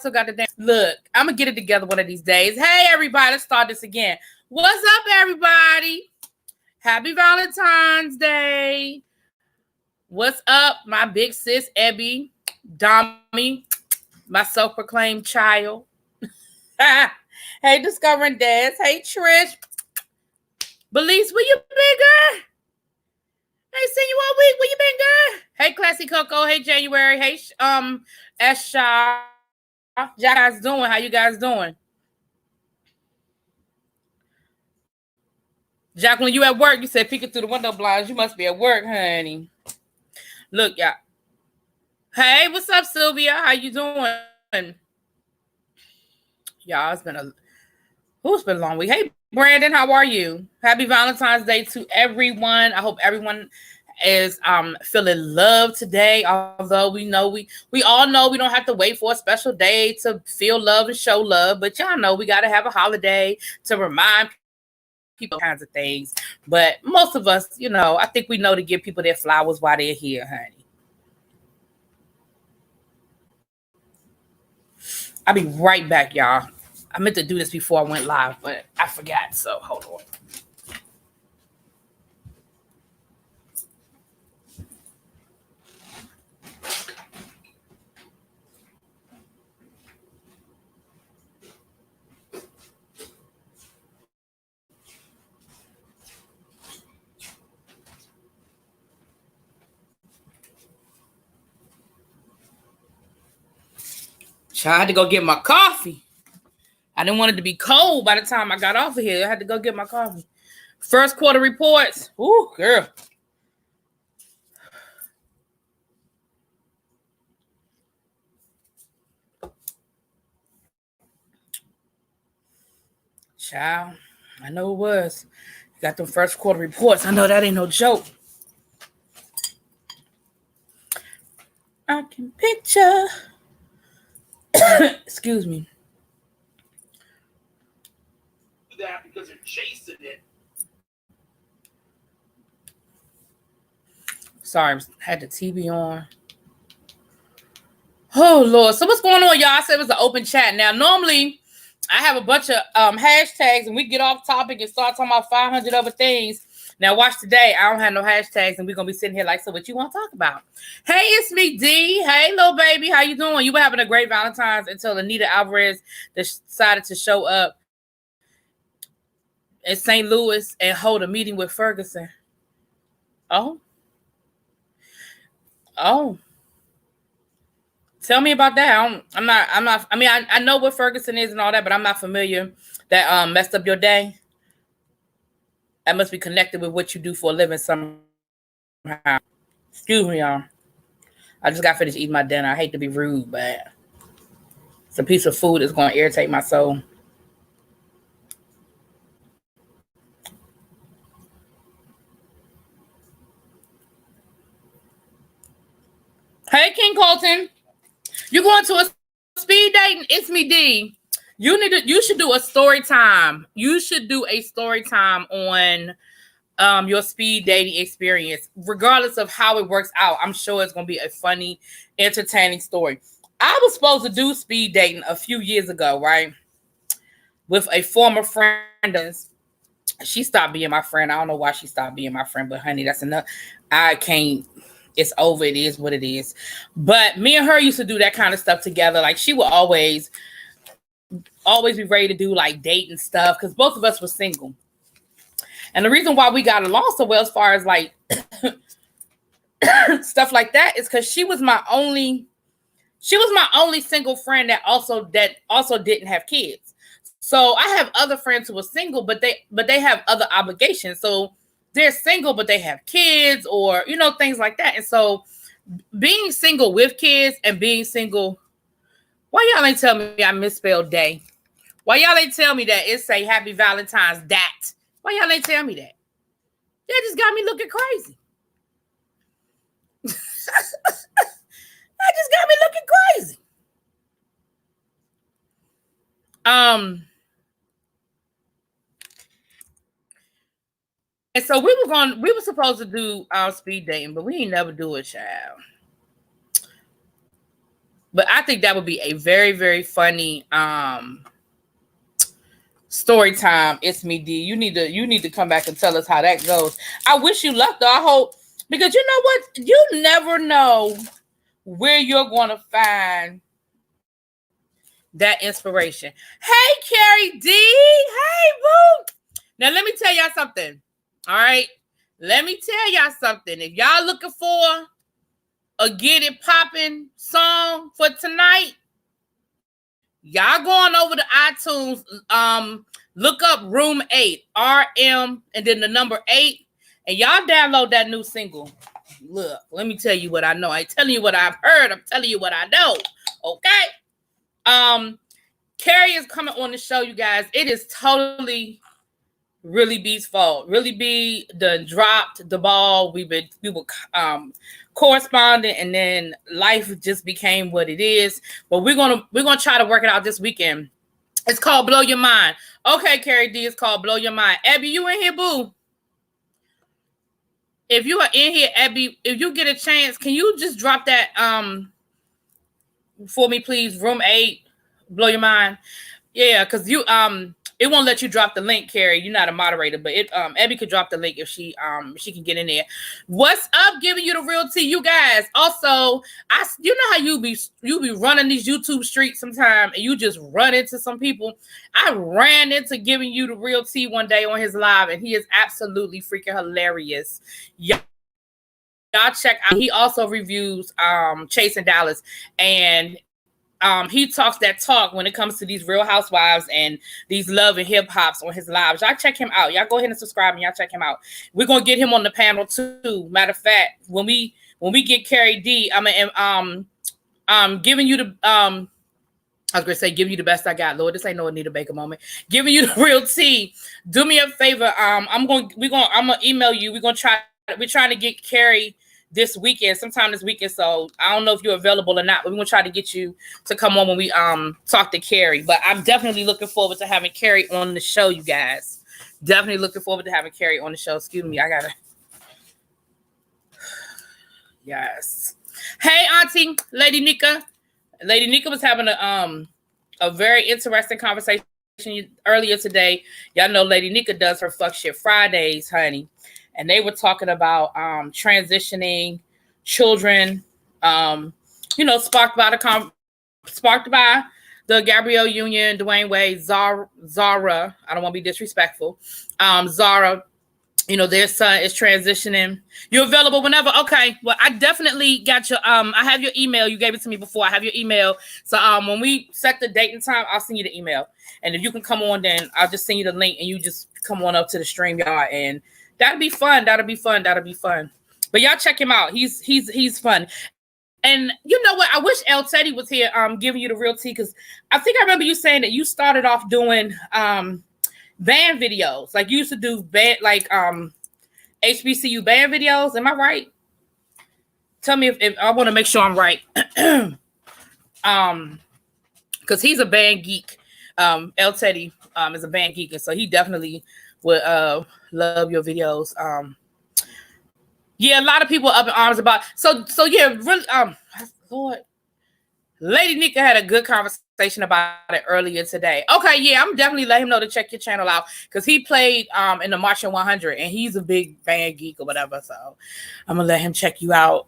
still got the damn. Look, I'm gonna get it together one of these days. Hey, everybody, let's start this again. What's up, everybody? Happy Valentine's Day. What's up, my big sis, Ebby, Dommy, my self-proclaimed child. Hey, Discovering Dads. Hey, Trish. Belize, where you been, girl? Hey, seen you all week. Where you been, girl? Hey, Classy Coco. Hey, January. Hey, S. Shaw. How you guys doing? How you guys doing? Jacqueline, you at work? You said peeking through the window blinds. You must be at work, honey. Look, y'all. Hey, what's up, Sylvia? How you doing? Y'all, it's been a long week. Hey, Brandon, how are you? Happy Valentine's Day to everyone. I hope everyone is feeling love today. Although we know we all know we don't have to wait for a special day to feel love and show love, but y'all know we got to have a holiday to remind people kinds of things. But most of us, I think we know to give people their flowers while they're here, honey. I'll be right back, y'all. I meant to do this before I went live, but I forgot, so hold on. I had to go get my coffee. I didn't want it to be cold by the time I got off of here. I had to go get my coffee. First quarter reports. Ooh, girl. Child, I know it was. Got them first quarter reports. I know that ain't no joke. I can picture. Excuse me. That because they're chasing it. Sorry, I had the TV on. Oh, Lord. So what's going on, y'all? I said it was an open chat. Now, normally, I have a bunch of hashtags, and we get off topic and start talking about 500 other things. Now, watch today. I don't have no hashtags, and we're going to be sitting here like, so what you want to talk about? Hey, it's me, D. Hey, little baby. How you doing? You were having a great Valentine's until Anita Alvarez decided to show up in St. Louis and hold a meeting with Ferguson. Oh. Tell me about that. I'm not. I mean, I know what Ferguson is and all that, but I'm not familiar. That messed up your day. That must be connected with what you do for a living somehow. Excuse me, y'all. I just got finished eating my dinner. I hate to be rude, but it's a piece of food that's going to irritate my soul. Hey, King Colton. You're going to a speed dating? It's me, D. You should do a story time. You should do a story time on your speed dating experience, regardless of how it works out. I'm sure it's going to be a funny, entertaining story. I was supposed to do speed dating a few years ago, right? With a former friend. She stopped being my friend. I don't know why she stopped being my friend, but honey, that's enough. I can't. It's over. It is what it is. But me and her used to do that kind of stuff together. Like she would always be ready to do like dating stuff because both of us were single. And the reason why we got along so well as far as like stuff like that is because she was my only single friend that also didn't have kids. So I have other friends who are single, but they have other obligations. So they're single, but they have kids or, things like that. And so being single with kids and being single, why y'all ain't tell me I misspelled day? Why y'all ain't tell me that it say Happy Valentine's that? Why y'all ain't tell me that? That just got me looking crazy. That just got me looking crazy. And so we were supposed to do our speed dating, but we ain't never do it, child. But I think that would be a very, very funny story time. It's me, D. You need to come back and tell us how that goes. I wish you luck though. I hope, because you know what? You never know where you're gonna find that inspiration. Hey, Carrie D. Hey, boo. Now let me tell y'all something. All right. Let me tell y'all something. If y'all looking for a Get It Poppin' song for tonight, y'all going over to iTunes, look up Room 8, RM, and then the number 8, and y'all download that new single. Look, let me tell you what I know. I ain't telling you what I've heard. I'm telling you what I know. Okay? Carrie is coming on the show, you guys. It is totally Really B's fault. Really B done dropped the ball. We were corresponding, and then life just became what it is. But we're gonna try to work it out this weekend. It's called Blow Your Mind. Okay, Carrie D, it's called Blow Your Mind. Abby, you in here, boo? If you are in here, Abby, if you get a chance, can you just drop that for me, please? Room 8, Blow Your Mind. Yeah, because you it won't let you drop the link, Carrie. You're not a moderator, but Abby could drop the link if she can get in there. What's up? Giving you the real tea, you guys. Also, you know how you be running these YouTube streets sometime, and you just run into some people. I ran into Giving You the Real Tea one day on his live, and he is absolutely freaking hilarious. Y'all check out. He also reviews Chasing Dallas, and he talks that talk when it comes to these Real Housewives and these love and hip hops on his lives. Y'all check him out. Y'all go ahead and subscribe and y'all check him out. We're gonna get him on the panel too. Matter of fact, when we get Carrie D, giving you the I was gonna say, give you the best I got. Lord, this ain't no Anita Baker moment. Giving you the real tea. Do me a favor. I'm gonna email you. We're trying to get Carrie this weekend, sometime this weekend. So I don't know if you're available or not, but we're gonna try to get you to come on when we talk to Carrie. But I'm definitely looking forward to having Carrie on the show, you guys. Definitely looking forward to having Carrie on the show. Excuse me, I gotta. Yes. Hey, Auntie, Lady Nika. Lady Nika was having a very interesting conversation earlier today. Y'all know Lady Nika does her Fuck Shit Fridays, honey. And they were talking about transitioning children, sparked by the Gabrielle Union, Dwayne Wade, Zara. I don't want to be disrespectful. Zara, their son is transitioning. You're available whenever. Okay. Well, I definitely got your. I have your email. You gave it to me before. I have your email. So when we set the date and time, I'll send you the email. And if you can come on, then I'll just send you the link, and you just come on up to the StreamYard and. That'll be fun. But y'all check him out. He's fun. And you know what? I wish El Teddy was here giving you the real tea, because I think I remember you saying that you started off doing band videos. Like you used to do band, like HBCU band videos. Am I right? Tell me if I want to make sure I'm right. Because he's a band geek. El Teddy is a band geek, and so he definitely would love your videos. Yeah, a lot of people up in arms about. So yeah, really, Lord, Lady Nika had a good conversation about it earlier today. Okay, yeah, I'm definitely letting him know to check your channel out, because he played in the Martian 100, and he's a big band geek or whatever. So I'm gonna let him check you out.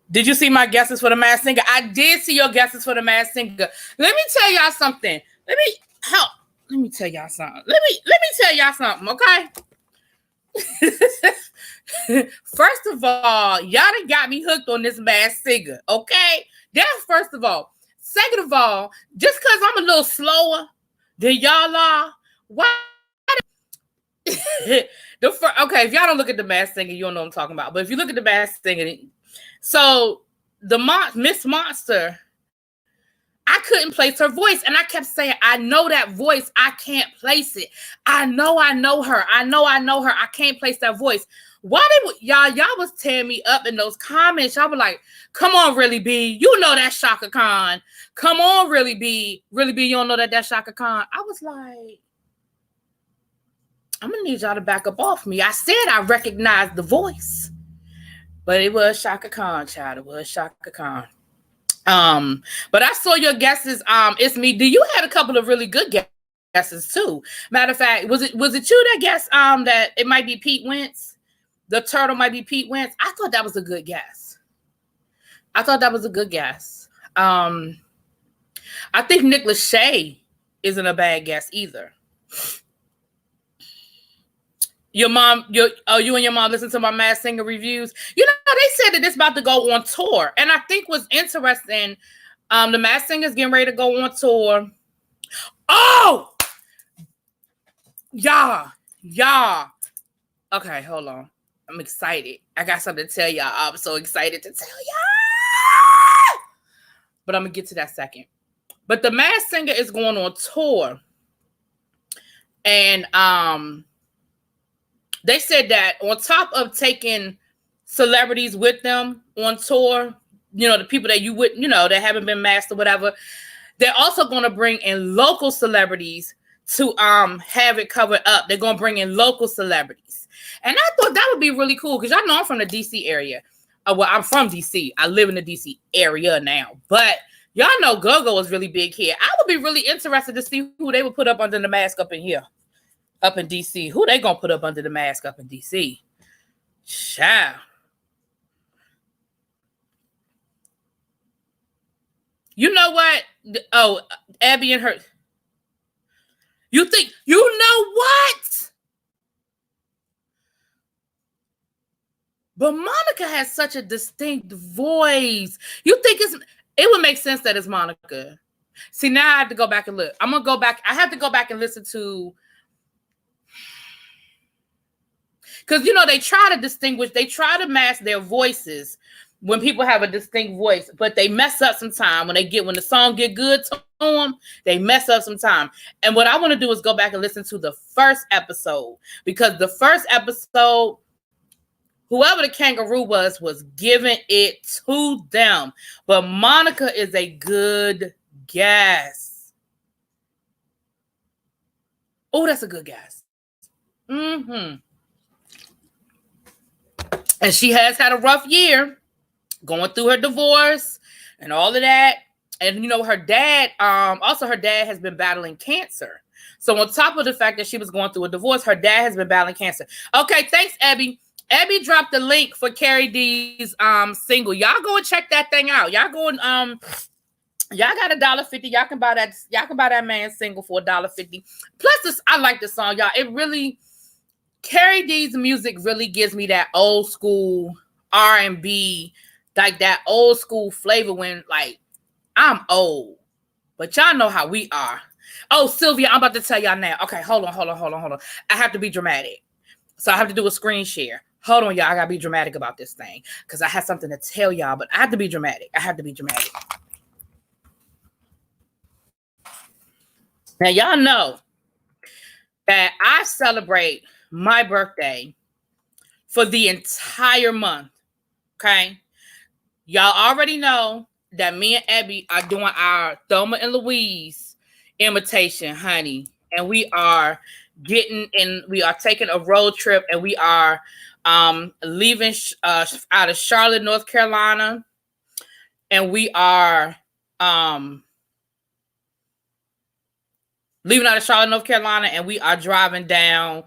Did you see my guesses for the Masked Singer? I did see your guesses for the Masked Singer. Let me tell y'all something. Let me tell y'all something. Let me tell y'all something, okay? First of all, y'all done got me hooked on this Masked Singer, okay? That's first of all. Second of all, just because I'm a little slower than y'all are, why? Okay, if y'all don't look at the Masked Singer, you don't know what I'm talking about. But if you look at the Masked Singer, so the Miss Monster, I couldn't place her voice, and I kept saying, I know that voice. I can't place it. I know her. I know her. I can't place that voice. Why did y'all was tearing me up in those comments? Y'all were like, come on, Really B. You know that Shaka Khan. Come on, Really B. Really B, you don't know that Shaka Khan. I was like, I'm going to need y'all to back up off me. I said I recognized the voice. But it was Shaka Khan, child. It was Shaka Khan. But I saw your guesses. It's me. Do you had a couple of really good guesses too? Matter of fact, was it you that guessed that it might be Pete Wentz? The turtle might be Pete Wentz. I thought that was a good guess. I think Nick Lachey isn't a bad guess either. You and your mom listen to my Masked Singer reviews. You know, they said that it's about to go on tour. And I think what's interesting, the Masked Singer's getting ready to go on tour. Oh! Yeah. Okay, hold on. I'm excited. I got something to tell y'all. I'm so excited to tell y'all. But I'm going to get to that second. But the Masked Singer is going on tour. And they said that on top of taking celebrities with them on tour, you know, the people that you would, you know, that haven't been masked or whatever, they're also going to bring in local celebrities to have it covered up. They're going to bring in local celebrities. And I thought that would be really cool because y'all know I'm from the DC area. Well, I'm from DC. I live in the DC area now. But y'all know Go-Go is really big here. I would be really interested to see who they would put up under the mask up in here. Up in DC. Who they gonna put up under the mask up in DC? Child. You know what? Oh, Abby and her. You know what? But Monica has such a distinct voice. You think it would make sense that it's Monica. See, now I have to go back and look. I'm gonna go back. I have to go back and listen to. Because, you know, they try to mask their voices when people have a distinct voice, but they mess up sometime when the song get good to them, they mess up sometime. And what I want to do is go back and listen to the first episode, because the first episode, whoever the kangaroo was giving it to them. But Monica is a good guess. Oh, that's a good guess. Mm-hmm. And she has had a rough year going through her divorce and all of that. And, you know, her dad has been battling cancer. So on top of the fact that she was going through a divorce, her dad has been battling cancer. Okay, thanks, Abby. Abby dropped the link for Carrie D's single. Y'all go and check that thing out. Y'all go and y'all got $1.50. Y'all can buy that man's single for $1.50. Plus, I like the song, y'all. It really... Carrie D's music really gives me that old school R&B, like that old school flavor when, like, I'm old, but y'all know how we are. Oh, Sylvia, I'm about to tell y'all now. Okay, hold on. I have to be dramatic. So I have to do a screen share. Hold on, y'all. I got to be dramatic about this thing because I have something to tell y'all, but I have to be dramatic. Now, y'all know that I celebrate my birthday for the entire month. Okay. Y'all already know that me and Abby are doing our Thelma and Louise imitation, honey. And we are taking a road trip, and we are leaving out of Charlotte, North Carolina. And we are leaving out of Charlotte, North Carolina, and we are driving down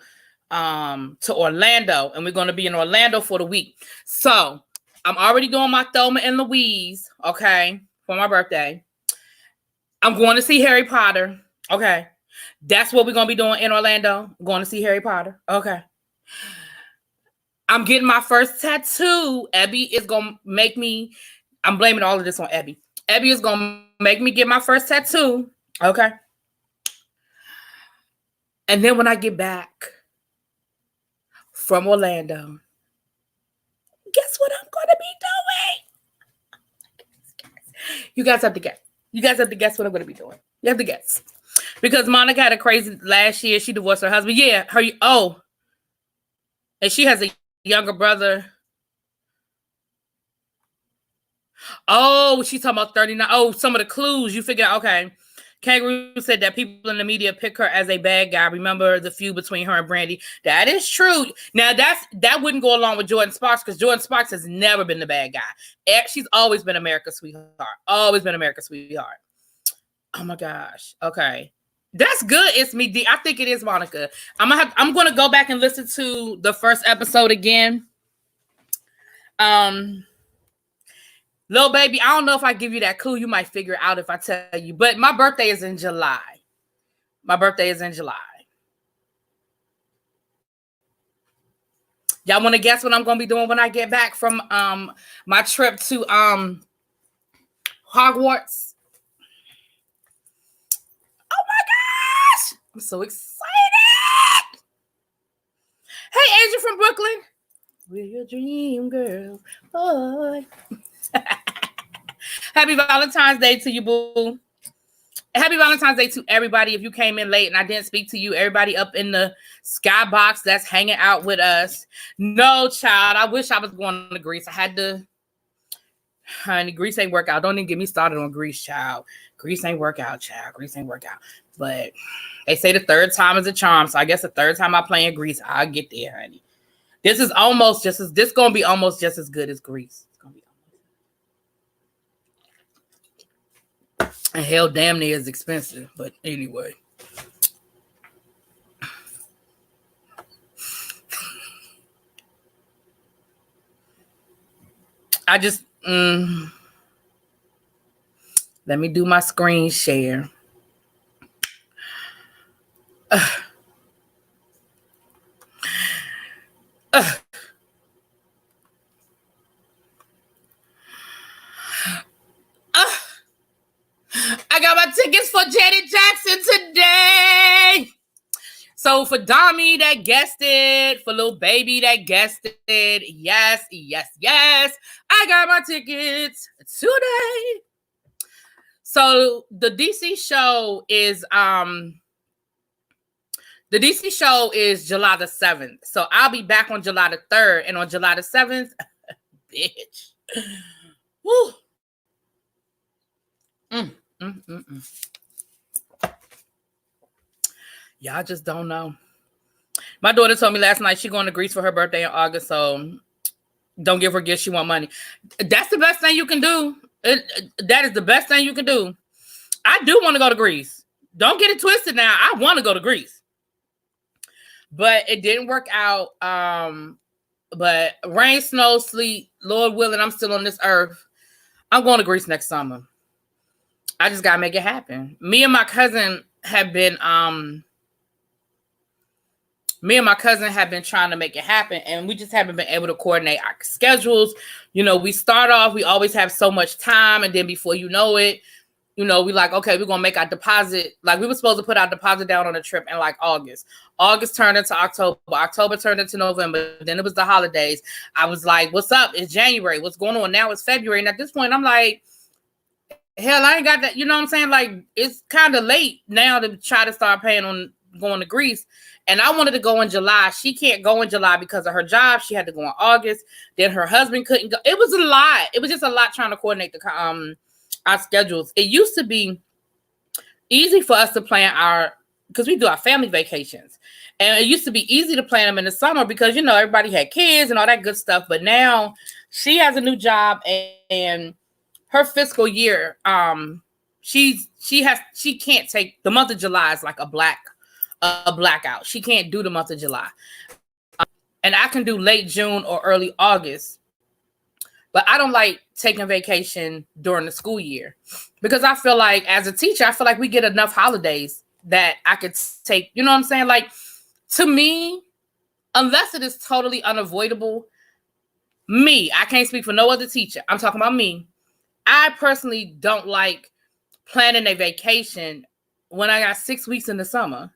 to Orlando, and we're going to be in Orlando for the week. So I'm already doing my Thelma and Louise, okay, for my birthday. I'm going to see Harry Potter, okay. That's what we're going to be doing in Orlando. I'm going to see Harry Potter, okay. I'm getting my first tattoo. Abby is going to make me, I'm blaming all of this on Abby. Abby is going to make me get my first tattoo, okay. And then when I get back from Orlando, guess what I'm going to be doing? You guys have to guess. You guys have to guess what I'm going to be doing. You have to guess. Because Monica had a crazy last year. She divorced her husband. Yeah, and she has a younger brother. Oh, she's talking about 39. Oh, some of the clues. You figure out, okay. Kangaroo said that people in the media pick her as a bad guy. Remember the feud between her and Brandy? That is true. Now that wouldn't go along with Jordan Sparks because Jordan Sparks has never been the bad guy. She's always been America's sweetheart. Always been America's sweetheart. Oh my gosh. Okay. That's good. It's me, D. I think it is Monica. I'm gonna go back and listen to the first episode again. Little baby, I don't know if I give you that clue. You might figure it out if I tell you. But my birthday is in July. My birthday is in July. Y'all want to guess what I'm going to be doing when I get back from my trip to Hogwarts? Oh my gosh! I'm so excited! Hey, Angel from Brooklyn. We're your dream girl, boy. Happy Valentine's Day to you, boo. Happy Valentine's Day to everybody. If you came in late and I didn't speak to you, everybody up in the skybox that's hanging out with us. No, child, I wish I was going to Greece. I had to. Honey, Greece ain't work out. Don't even get me started on Greece, child. Greece ain't work out, child. Greece ain't work out. But they say the third time is a charm. So I guess the third time I play in Greece, I'll get there, honey. This is almost just as, this going to be almost just as good as Greece. It's going to be almost. And hell, damn near is expensive. But anyway. I just, let me do my screen share. I got my tickets for Janet Jackson today. So for Dami that guessed it, for little baby that guessed it, yes, yes, yes. I got my tickets today. So the DC show is July the 7th. So I'll be back on July the 3rd. And on July the 7th, bitch. Woo. Y'all just don't know. My daughter told me last night she's going to Greece for her birthday in August, so don't give her gifts. She want money. That's the best thing you can do. That is the best thing you can do. I do want to go to Greece. Don't get it twisted now. I want to go to Greece. But it didn't work out. But rain, snow, sleet, Lord willing, I'm still on this earth. I'm going to Greece next summer. I just got to make it happen. Me and my cousin have been trying to make it happen, and we just haven't been able to coordinate our schedules. You know, we start off, we always have so much time, and then before you know it, you know, we like, okay, we're going to make our deposit. Like, we were supposed to put our deposit down on a trip in, like, August. August turned into October. October turned into November. Then it was the holidays. I was like, what's up? It's January. What's going on? Now it's February. And at this point, I'm like, hell, I ain't got that. You know what I'm saying? Like, it's kind of late now to try to start paying on going to Greece. And I wanted to go in July. She can't go in July because of her job. She had to go in August. Then her husband couldn't go. It was a lot. It was just a lot trying to coordinate our schedules. It used to be easy for us to plan because we do our family vacations. And it used to be easy to plan them in the summer because, you know, everybody had kids and all that good stuff. But now she has a new job and her fiscal year, she can't take the month of July is like a blackout. She can't do the month of July. And I can do late June or early August. But I don't like taking vacation during the school year because I feel like as a teacher, I feel like we get enough holidays that I could take, you know what I'm saying? Like, to me, unless it is totally unavoidable, I can't speak for no other teacher. I'm talking about me. I personally don't like planning a vacation when I got 6 weeks in the summer,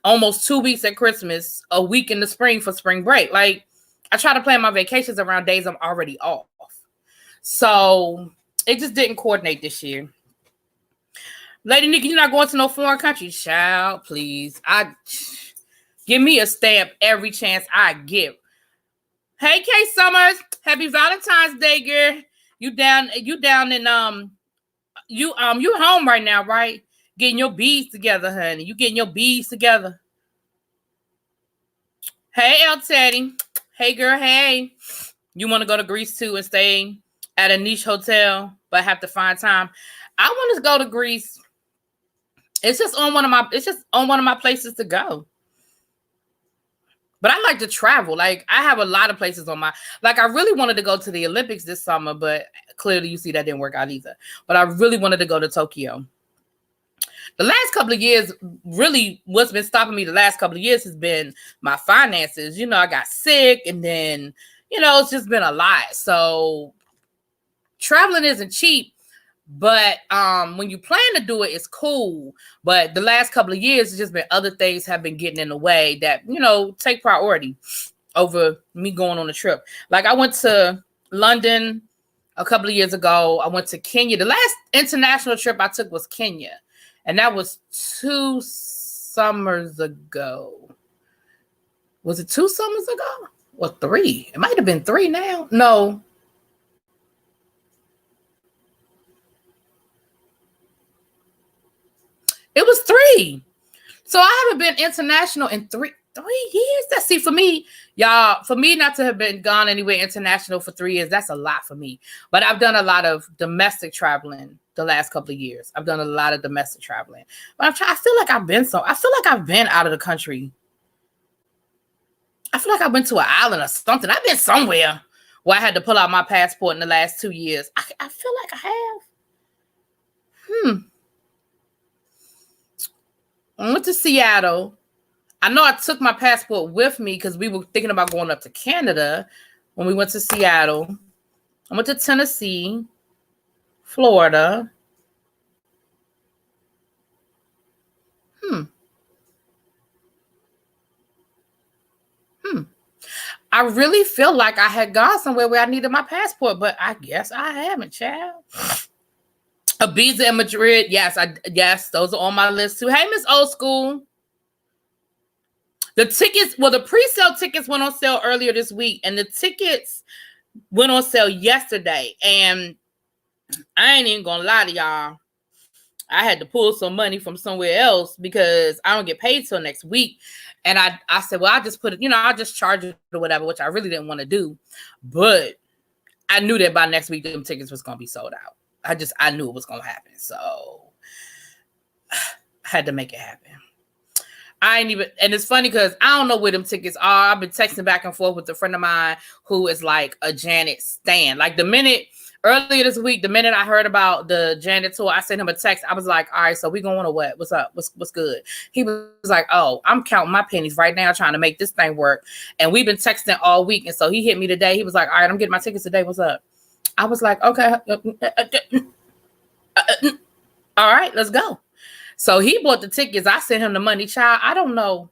almost 2 weeks at Christmas, a week in the spring for spring break. Like, I try to plan my vacations around days I'm already off. So it just didn't coordinate this year. Lady Nikki, you're not going to no foreign country. Child, please. Give me a stamp every chance I get. Hey, Kay Summers. Happy Valentine's Day, girl. You down in you're home right now, right? Getting your beads together, honey. You getting your beads together. Hey, El Teddy. Hey, girl. Hey. You want to go to Greece too and stay at a niche hotel, but have to find time? I want to go to Greece. It's just on one of my places to go. But I like to travel. Like, I have a lot of places on my, like, I really wanted to go to the Olympics this summer, but clearly you see that didn't work out either. But I really wanted to go to Tokyo. The last couple of years, really what's been stopping me the last couple of years has been my finances. You know, I got sick, and then, you know, it's just been a lot. So traveling isn't cheap, but when you plan to do it, it's cool. But the last couple of years, it's just been other things have been getting in the way that, you know, take priority over me going on a trip. Like, I went to London a couple of years ago. I went to Kenya. The last international trip I took was Kenya. And that was 2 summers ago. Was it 2 summers ago? Or 3? It might have been 3 now. No. It was 3. So I haven't been international in 3 years. That's, see, for me, y'all, for me not to have been gone anywhere international for 3 years, that's a lot for me. But I've done a lot of domestic traveling the last couple of years. I've done a lot of domestic traveling. But I feel like I've been out of the country. I feel like I went to an island or something. I've been somewhere where I had to pull out my passport in the last 2 years. I feel like I have. I went to Seattle. I know I took my passport with me because we were thinking about going up to Canada when we went to Seattle. I went to Tennessee, Florida. I really feel like I had gone somewhere where I needed my passport, but I guess I haven't, child. Ibiza and Madrid. Yes, those are on my list too. Hey, Miss Old School. The tickets, well, the pre-sale tickets went on sale earlier this week, and the tickets went on sale yesterday. And I ain't even gonna lie to y'all. I had to pull some money from somewhere else because I don't get paid till next week. And I said, well, I'll just put it, I'll just charge it or whatever, which I really didn't want to do. But I knew that by next week, them tickets was going to be sold out. I knew it was going to happen. So I had to make it happen. And it's funny because I don't know where them tickets are. I've been texting back and forth with a friend of mine who is like a Janet stan. Like earlier this week, the minute I heard about the Janet tour, I sent him a text. I was like, all right, so we going or what? What's up? What's good? He was like, oh, I'm counting my pennies right now trying to make this thing work. And we've been texting all week. And so he hit me today. He was like, all right, I'm getting my tickets today. What's up? I was like, okay. All right, let's go. So he bought the tickets. I sent him the money. Child, I don't know.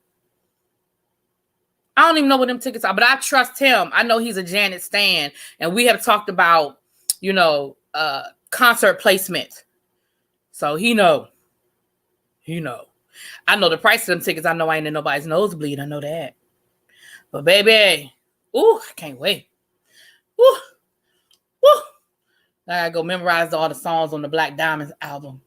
I don't even know what them tickets are, but I trust him. I know he's a Janet stan. And we have talked about, concert placement. So he know. I know the price of them tickets. I know I ain't in nobody's nosebleed. I know that. But baby, I can't wait. I gotta go memorize all the songs on the Black Diamonds album.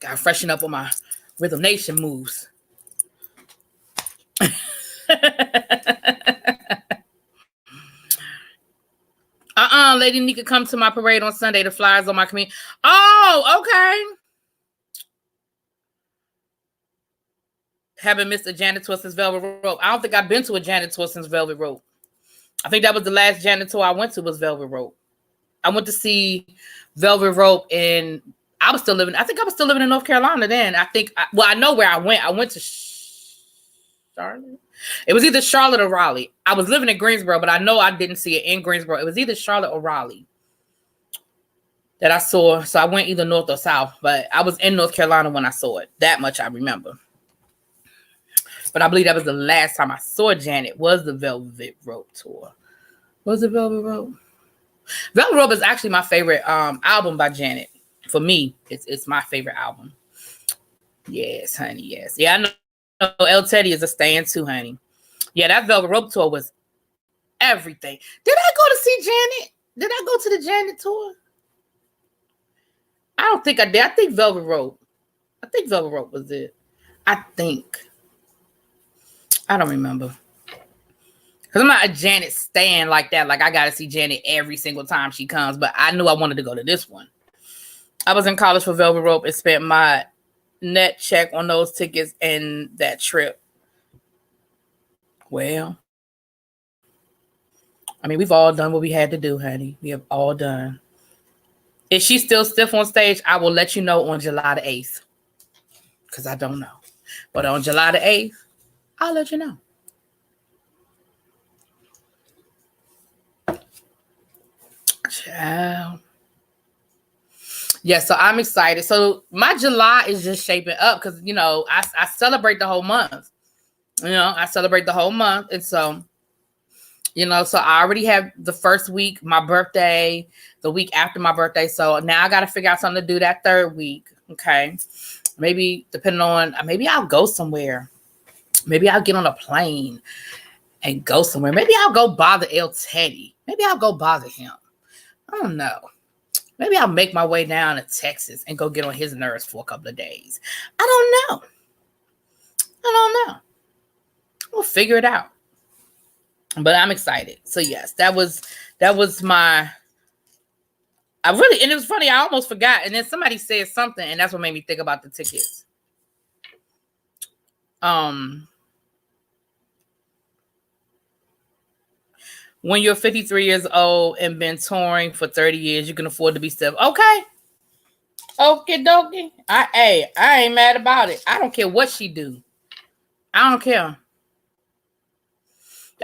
Gotta freshen up on my Rhythm Nation moves. Lady Nika, come to my parade on Sunday. The flyers on my community. Oh, okay. Haven't missed a Janet tour since Velvet Rope. I don't think I've been to a Janet tour since Velvet Rope. I think that was the last Janet tour I went to was Velvet Rope. I went to see Velvet Rope I think I was still living in North Carolina then. I know where I went. I went to Charlotte. It was either Charlotte or Raleigh. I was living in Greensboro, but I know I didn't see it in Greensboro. It was either Charlotte or Raleigh that I saw. So I went either north or south, but I was in North Carolina when I saw it. That much I remember. But I believe that was the last time I saw Janet was the Velvet Rope tour. Was it Velvet Rope? Velvet Rope is actually my favorite album by Janet. For me, it's my favorite album. Yes, honey, yes. Yeah, I know El Teddy is a stan too, honey. Yeah, that Velvet Rope tour was everything. Did I go to see Janet? Did I go to the Janet tour? I don't think I did. I think Velvet Rope. I think Velvet Rope was it. I think. I don't remember. Because I'm not a Janet stan like that. Like, I got to see Janet every single time she comes. But I knew I wanted to go to this one. I was in college for Velvet Rope and spent my net check on those tickets and that trip. Well, I mean, we've all done what we had to do, honey. We have all done. If she's still stiff on stage, I will let you know on July the 8th. Because I don't know. But on July the 8th, I'll let you know. Ciao. Yeah, so I'm excited. So my July is just shaping up because, you know, I celebrate the whole month. You know, I celebrate the whole month. And so, you know, so I already have the first week, my birthday, the week after my birthday. So now I got to figure out something to do that third week. Okay. Maybe depending on, maybe I'll go somewhere. Maybe I'll get on a plane and go somewhere. Maybe I'll go bother El Teddy. Maybe I'll go bother him. I don't know. Maybe I'll make my way down to Texas and go get on his nerves for a couple of days. I don't know. We'll figure it out. But I'm excited. So yes, that was my. And it was funny. I almost forgot. And then somebody said something, and that's what made me think about the tickets. When you're 53 years old and been touring for 30 years, you can afford to be stiff. Okay. Okie dokie. I ain't mad about it. I don't care what she do. I don't care.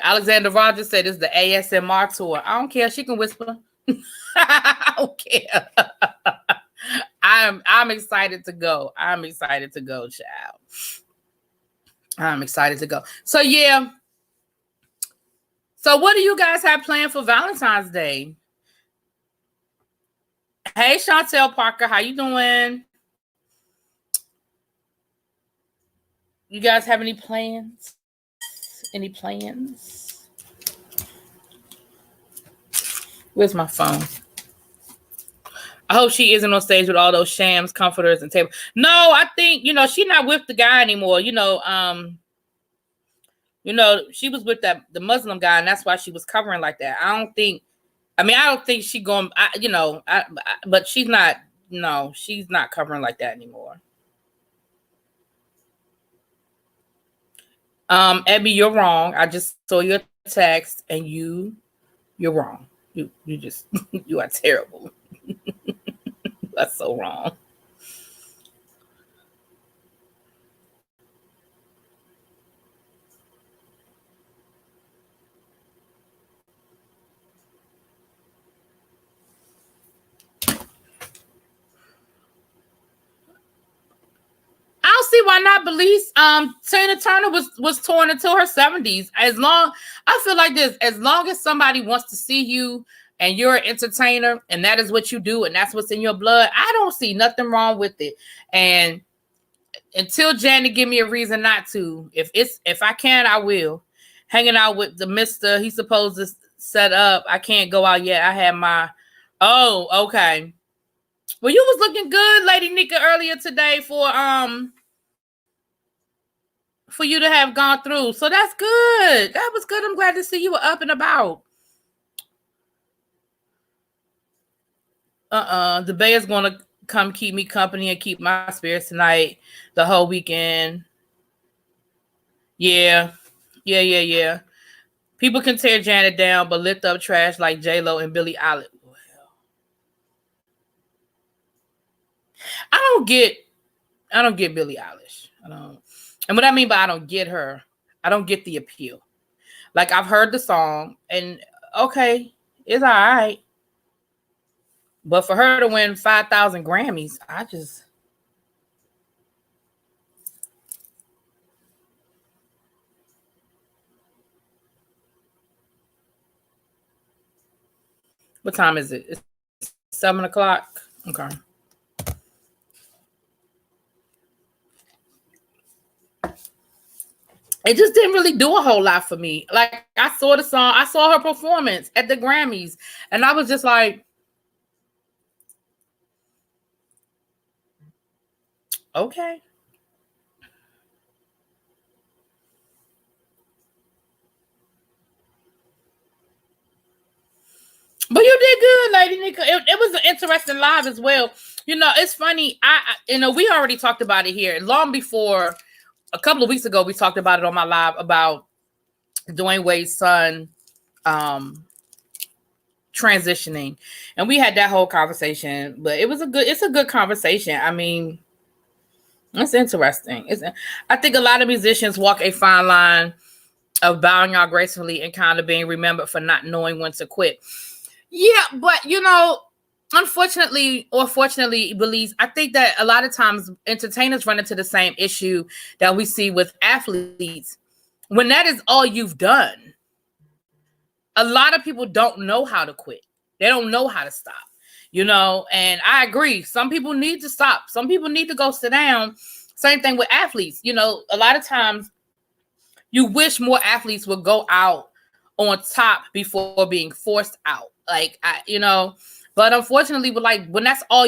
Alexander Rogers said it's the ASMR tour. I don't care. She can whisper. I don't care. I'm excited to go. I'm excited to go, child. I'm excited to go. So yeah. So what do you guys have planned for Valentine's Day? Hey, Chantel Parker, how you doing? You guys have any plans? Any plans? Where's my phone? I hope she isn't on stage with all those shams, comforters, and tables. No, I think, you know, she's not with the guy anymore. You know, she was with the Muslim guy, and that's why she was covering like that. I don't think she going, but she's not, no, she's not covering like that anymore. Abby, you're wrong. I just saw your text, and you're wrong. You just, you are terrible. That's so wrong. I don't see why not. Belize, Tina Turner was touring until her 70s. I feel like this, as long as somebody wants to see you and you're an entertainer and that is what you do and that's what's in your blood, I don't see nothing wrong with it. And until Janet give me a reason not to, if I can, I will. Hanging out with the Mr. He's supposed to set up. I can't go out yet. I had my, oh, okay. Well, you was looking good, Lady Nika, earlier today for you to have gone through. So that's good. That was good. I'm glad to see you were up and about. The Bay is going to come keep me company and keep my spirits tonight, the whole weekend. Yeah. People can tear Janet down, but lift up trash like J-Lo and Billie Eilish. Well, I don't get Billie Eilish. I don't. And what I mean by I don't get her, I don't get the appeal. Like, I've heard the song, and okay, it's all right. But for her to win 5,000 Grammys, I just... What time is it? It's 7 o'clock. Okay. it just didn't really do a whole lot for me. Like, I saw the song, I saw her performance at the Grammys, and I was just like, okay. But you did good, Lady Nika. It was an interesting live as well. It's funny. We already talked about it here long before. A couple of weeks ago, we talked about it on my live about Dwayne Wade's son transitioning, and we had that whole conversation. But it's a good conversation. I mean, it's interesting. I think a lot of musicians walk a fine line of bowing out gracefully and kind of being remembered for not knowing when to quit. Yeah, but unfortunately or fortunately, Belize, I think that a lot of times entertainers run into the same issue that we see with athletes. When that is all you've done, a lot of people don't know how to quit. They don't know how to stop, and I agree. Some people need to stop. Some people need to go sit down. Same thing with athletes. A lot of times you wish more athletes would go out on top before being forced out. But unfortunately, when that's all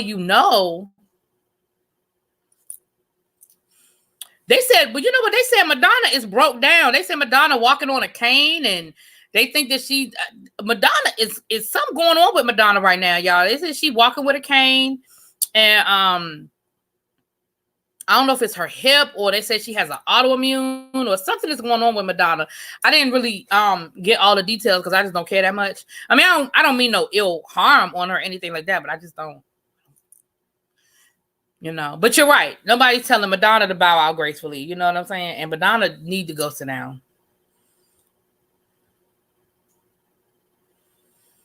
they said, but you know what they said? Madonna is broke down. They said Madonna walking on a cane, and they think that Madonna is something going on with Madonna right now, y'all. They said she walking with a cane, and I don't know if it's her hip, or they said she has an autoimmune or something that's going on with Madonna. I didn't really get all the details because I just don't care that much. I mean, I don't mean no ill harm on her or anything like that, but I just don't. But you're right. Nobody's telling Madonna to bow out gracefully. You know what I'm saying? And Madonna need to go sit down.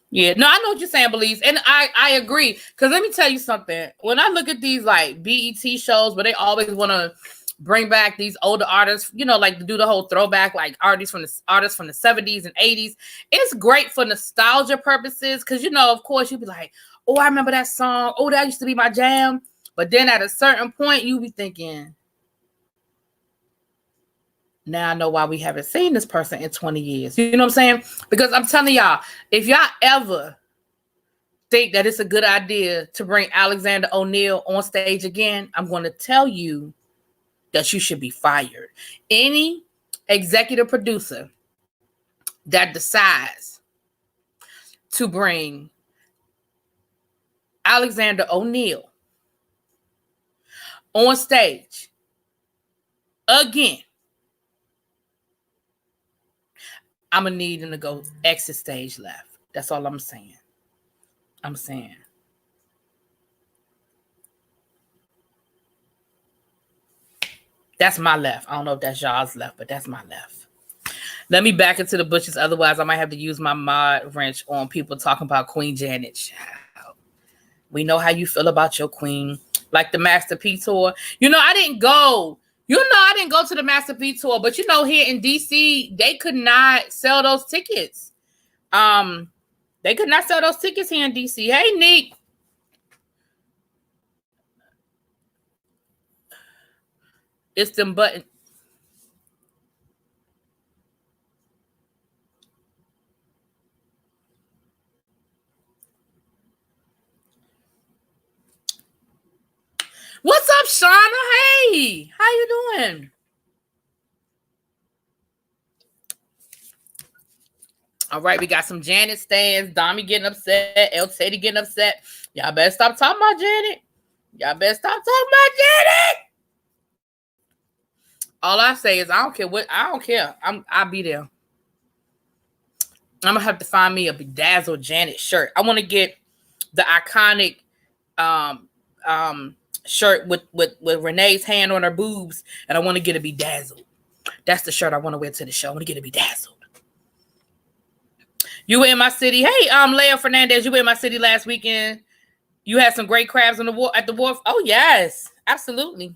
Yeah, no, I know what you're saying, Belize, and I agree. Because let me tell you something. When I look at these like BET shows, where they always want to bring back these older artists, like to do the whole throwback, like artists from the 70s and 80s. It's great for nostalgia purposes, because of course you'd be like, oh, I remember that song. Oh, that used to be my jam. But then at a certain point, you be thinking, now I know why we haven't seen this person in 20 years. You know what I'm saying? Because I'm telling y'all, if y'all ever think that it's a good idea to bring Alexander O'Neal on stage again, I'm going to tell you that you should be fired. Any executive producer that decides to bring Alexander O'Neal on stage again, I'm going to need him to go exit stage left. That's all I'm saying. That's my left. I don't know if that's y'all's left, but that's my left. Let me back into the bushes. Otherwise, I might have to use my mod wrench on people talking about Queen Janet. We know how you feel about your queen. Like the Master P tour. I didn't go. I didn't go to the Master P tour, but here in DC, they could not sell those tickets. They could not sell those tickets here in DC. Hey, Nick. It's them button. What's up, Shauna? Hey, how you doing? All right, we got some Janet stands. Dami getting upset. El Teddy getting upset. Y'all better stop talking about Janet. All I say is I don't care. I'll be there. I'm gonna have to find me a bedazzled Janet shirt. I want to get the iconic shirt with Renee's hand on her boobs, and I want to get it bedazzled. That's the shirt I want to wear to the show. I want to get it bedazzled. You were in my city. Hey, Leo Fernandez, you were in my city last weekend. You had some great crabs at the wharf. Oh, yes. Absolutely.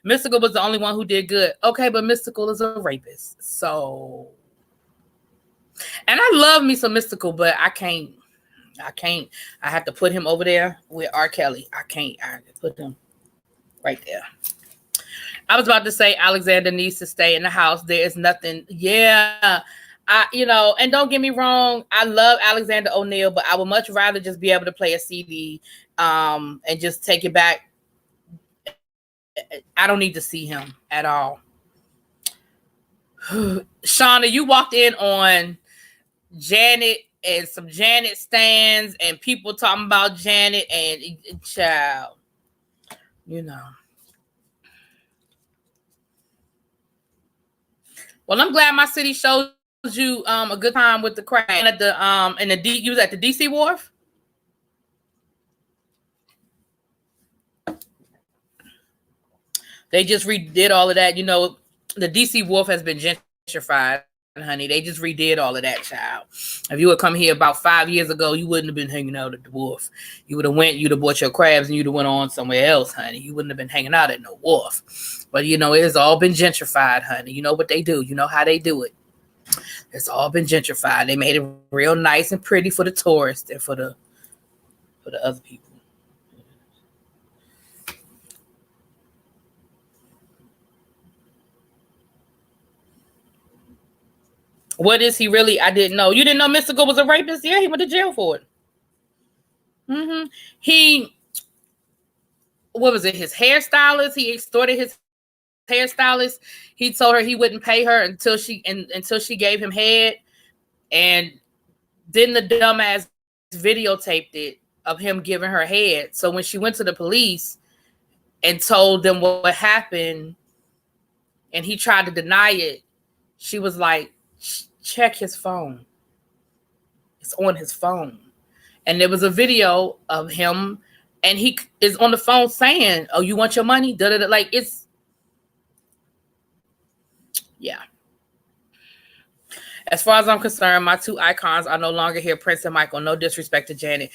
Mystical was the only one who did good. Okay, but Mystical is a rapist. So, and I love me some Mystical, but I can't. I have to put him over there with R. Kelly. I have to put him right there. I was about to say Alexander needs to stay in the house. There is nothing. Yeah. And don't get me wrong, I love Alexander O'Neal, but I would much rather just be able to play a CD and just take it back. I don't need to see him at all. Shauna, you walked in on Janet and some Janet stands and people talking about Janet and child, Well, I'm glad my city shows you a good time with the crowd at the you was at the DC Wharf. They just redid all of that. The DC Wharf has been gentrified, honey. They just redid all of that, child. If you would come here about 5 years ago, you wouldn't have been hanging out at the wharf. You would have you'd have bought your crabs and you'd have went on somewhere else, honey. You wouldn't have been hanging out at no wharf. But it has all been gentrified, honey. You know what they do. You know how they do it. It's all been gentrified. They made it real nice and pretty for the tourists and for the other people. What is he really? I didn't know. You didn't know Mystical was a rapist? Yeah, he went to jail for it. What was it? His hairstylist? He extorted his hairstylist. He told her he wouldn't pay her until she gave him head. And then the dumbass videotaped it of him giving her head. So when she went to the police and told them what happened and he tried to deny it, she was like, check his phone. It's on his phone. And there was a video of him and he is on the phone saying, oh, you want your money? Da-da-da. Like yeah. As far as I'm concerned, my two icons are no longer here, Prince and Michael. No disrespect to Janet.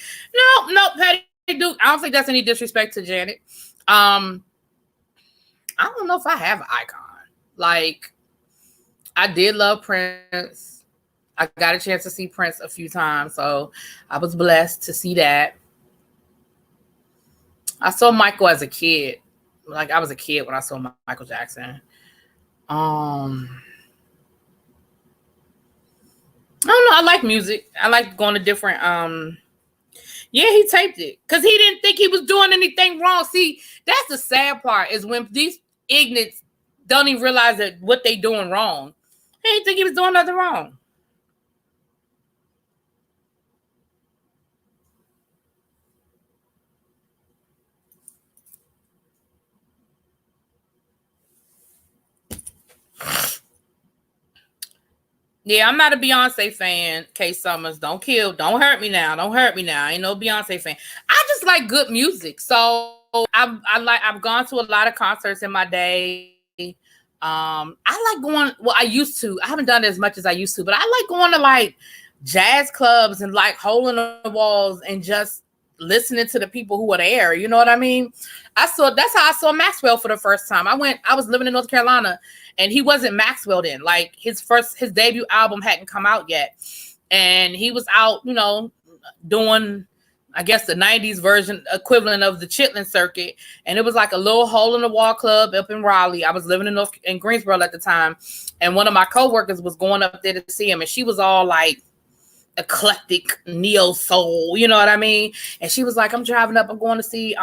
No, Patty Duke. I don't think that's any disrespect to Janet. I don't know if I have an icon. Like, I did love Prince. I got a chance to see Prince a few times, so I was blessed to see that. I saw Michael as a kid. Like, I was a kid when I saw Michael Jackson. I don't know. I like music. I like going to different. Yeah, he taped it because he didn't think he was doing anything wrong. See, that's the sad part is when these ignorants don't even realize that what they doing wrong. He didn't think he was doing nothing wrong. Yeah, I'm not a Beyonce fan. K Summers, don't hurt me now. Don't hurt me now. I ain't no Beyonce fan. I just like good music. So I've gone to a lot of concerts in my day. I like going, well, I used to. I haven't done it as much as I used to, but I like going to like jazz clubs and like hole in the walls and just listening to the people who are there. You know what I mean? That's how I saw Maxwell for the first time. I was living in North Carolina and he wasn't Maxwell then. Like his debut album hadn't come out yet. And he was out, doing, I guess, the 90s version equivalent of the Chitlin circuit. And it was like a little hole in the wall club up in Raleigh. I was living in Greensboro at the time. And one of my coworkers was going up there to see him. And she was all like eclectic neo soul, you know what I mean? And she was like, I'm driving up. I'm going to see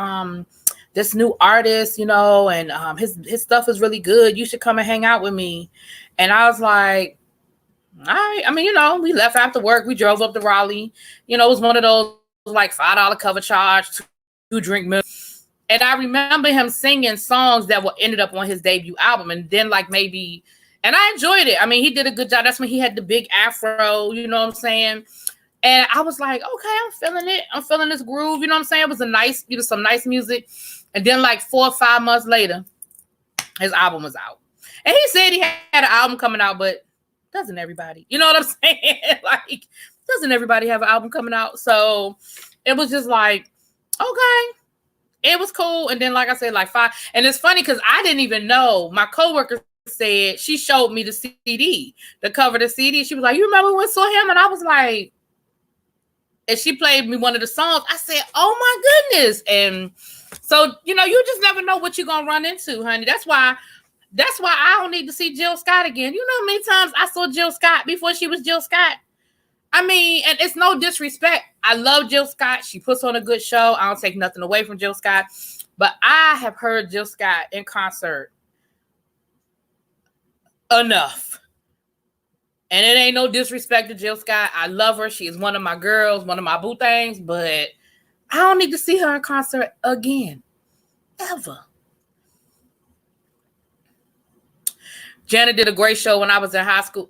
this new artist, and his stuff is really good. You should come and hang out with me. And I was like, all right. I mean, we left after work. We drove up to Raleigh. It was one of those like $5 cover charge, 2 drink milk. And I remember him singing songs that ended up on his debut album. And then and I enjoyed it. I mean, he did a good job. That's when he had the big afro, you know what I'm saying? And I was like, okay, I'm feeling it. I'm feeling this groove. You know what I'm saying? It was a nice, some nice music. And then like 4 or 5 months later, his album was out. And he said he had an album coming out, but doesn't everybody? You know what I'm saying? Like, doesn't everybody have an album coming out? So it was just like, okay. It was cool. And then, like I said, like 5. And it's funny because I didn't even know. My coworker said, she showed me the CD, the cover of the CD. She was like, you remember when we saw him? And I was like, and she played me one of the songs. I said, oh my goodness. And so, you just never know what you're going to run into, honey. That's why That's why I don't need to see Jill Scott again. You know how many times I saw Jill Scott before she was Jill Scott? I mean, and it's no disrespect. I love Jill Scott. She puts on a good show. I don't take nothing away from Jill Scott. But I have heard Jill Scott in concert enough. And it ain't no disrespect to Jill Scott. I love her. She is one of my girls, one of my boo things. But I don't need to see her in concert again. Ever. Janet did a great show when I was in high school.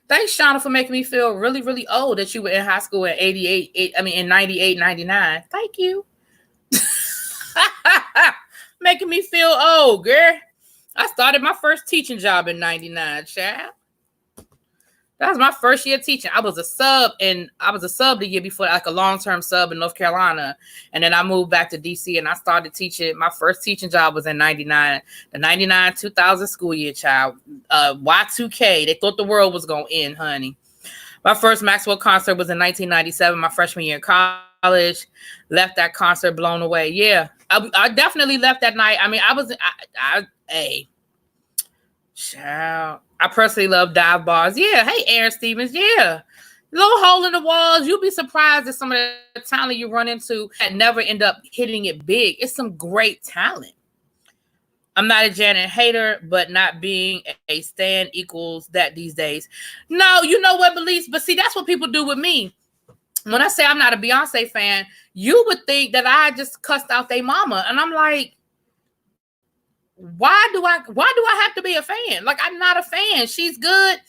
Thanks, Shauna, for making me feel really, really old that you were in high school in in 98, 99. Thank you. Making me feel old, girl. I started my first teaching job in 99, child. That was my first year teaching. I was a sub the year before, like a long-term sub in North Carolina. And then I moved back to DC and I started teaching. My first teaching job was in 99, the 99-2000 school year, child. Y2K. They thought the world was going to end, honey. My first Maxwell concert was in 1997, my freshman year in college. Left that concert blown away. Yeah, I definitely left that night. I mean, child. I personally love dive bars. Yeah. Hey, Aaron Stevens. Yeah. Little hole in the walls. You'll be surprised at some of the talent you run into that never end up hitting it big. It's some great talent. I'm not a Janet hater, but not being a stan equals that these days. No, you know what, Belize? But see, that's what people do with me. When I say I'm not a Beyonce fan, you would think that I just cussed out their mama. And I'm like, why do I have to be a fan? Like, I'm not a fan. She's good.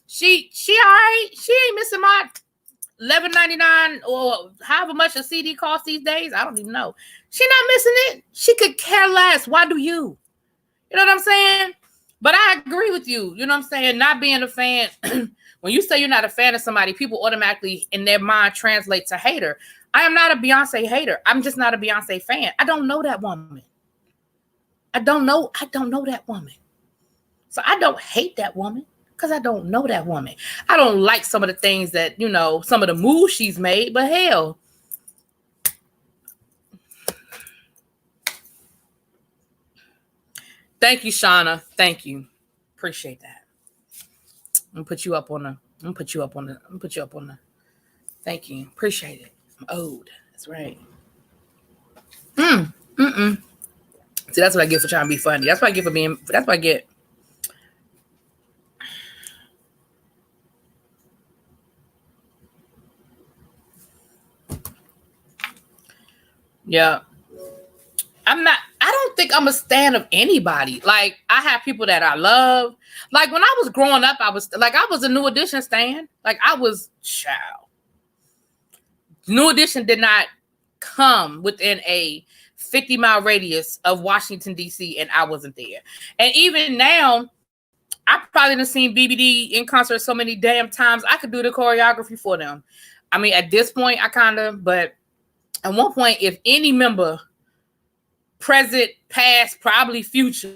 She all right. She ain't missing my $11.99 or however much a CD costs these days. I don't even know. She not missing it. She could care less. Why do you? You know what I'm saying? But I agree with you. You know what I'm saying? Not being a fan. When you say you're not a fan of somebody, people automatically in their mind translate to hater. I am not a Beyonce hater. I'm just not a Beyonce fan. I don't know that woman. I don't know that woman. So I don't hate that woman because I don't know that woman. I don't like some of the things that, some of the moves she's made, but hell. Thank you, Shauna. Thank you. Appreciate that. I'm gonna put you up on the. Thank you. Appreciate it. I'm owed. That's right. See, that's what I get for trying to be funny. That's what I get. Yeah. I don't think I'm a stan of anybody. Like, I have people that I love. Like, when I was growing up, I was a New Edition stan. Like, I was child. New Edition did not come within a 50-mile radius of Washington, D.C., and I wasn't there. And even now, I probably done seen BBD in concert so many damn times, I could do the choreography for them. I mean, at this point, but at one point, if any member, present, past, probably future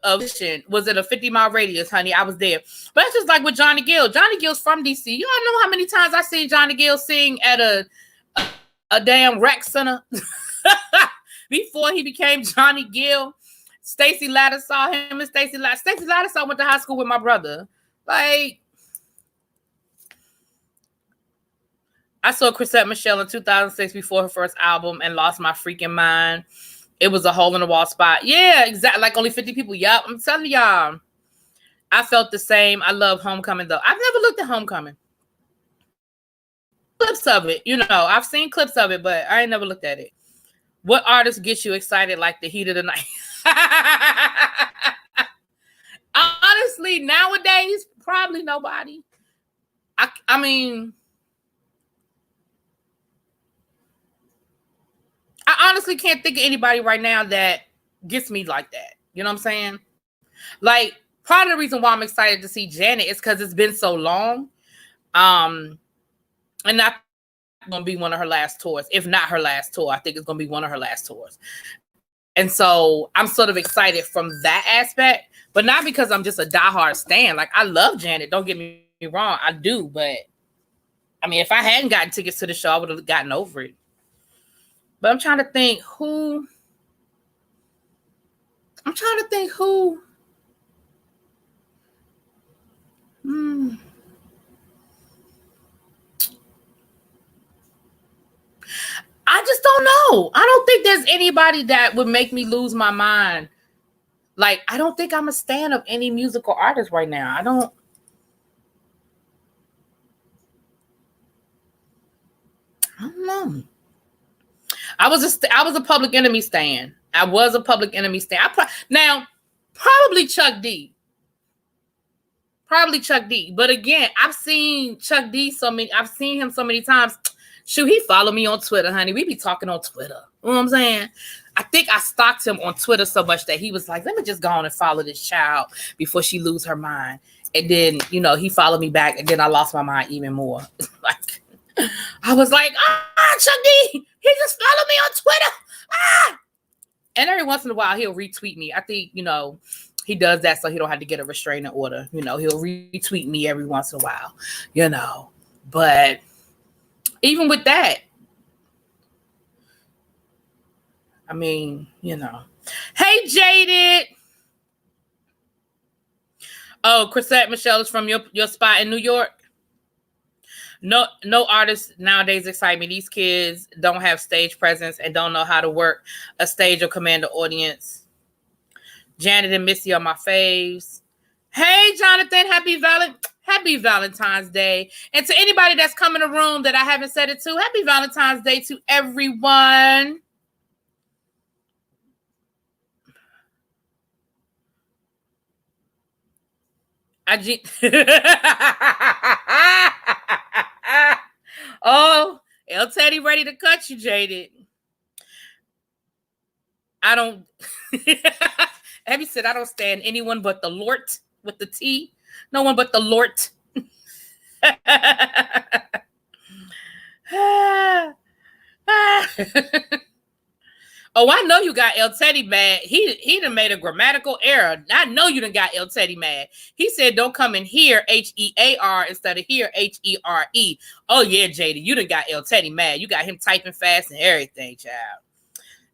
of Vision was in a 50-mile radius, honey, I was there. But it's just like with Johnny Gill. Johnny Gill's from DC. You all know how many times I seen Johnny Gill sing at a damn rec center before he became Johnny Gill. Stacey Ladder saw him, and Stacey Ladder went to high school with my brother. Like, I saw Chrisette Michele in 2006 before her first album and lost my freaking mind. It was a hole in the wall spot. Yeah, exactly. Like only 50 people. Yep. I'm telling y'all. I felt the same. I love Homecoming, though. I've never looked at Homecoming. Clips of it. I've seen clips of it, but I ain't never looked at it. What artist gets you excited like the heat of the night? Honestly, nowadays, probably nobody. I mean... I honestly can't think of anybody right now that gets me like that. You know what I'm saying? Like, part of the reason why I'm excited to see Janet is because it's been so long. And that's going to be one of her last tours. If not her last tour, I think it's going to be one of her last tours. And so I'm sort of excited from that aspect, but not because I'm just a diehard stan. Like, I love Janet. Don't get me wrong. I do. But, I mean, if I hadn't gotten tickets to the show, I would have gotten over it. But I'm trying to think who. I'm trying to think who. I just don't know. I don't think there's anybody that would make me lose my mind. Like, I don't think I'm a stan of any musical artist right now. I don't know. I was a Public Enemy stan. I was a Public Enemy stan. Probably Chuck D. Probably Chuck D. But again, I've seen Chuck D I've seen him so many times. Shoot, he followed me on Twitter, honey. We be talking on Twitter. You know what I'm saying? I think I stalked him on Twitter so much that he was like, let me just go on and follow this child before she lose her mind. And then, he followed me back, and then I lost my mind even more. Like, I was like, Chuck D, he just followed me on Twitter. And every once in a while, he'll retweet me. I think, he does that so he don't have to get a restraining order. He'll retweet me every once in a while, But even with that, I mean, Hey, Jaded. Oh, Chrisette Michelle is from your spot in New York. No artists nowadays excite me. These kids don't have stage presence and don't know how to work a stage or command the audience. Janet and Missy are my faves. Hey, Jonathan, happy Valentine's Day. And to anybody that's come in the room that I haven't said it to, happy Valentine's Day to everyone. Oh, El Teddy ready to cut you, Jaded. I don't. Abby said, I don't stand anyone but the Lord with the T. No one but the Lord. Oh, I know you got El Teddy mad. He done made a grammatical error. I know you done got El Teddy mad. He said, don't come in here, H-E-A-R, instead of here, H-E-R-E. Oh, yeah, JD, you done got El Teddy mad. You got him typing fast and everything, child.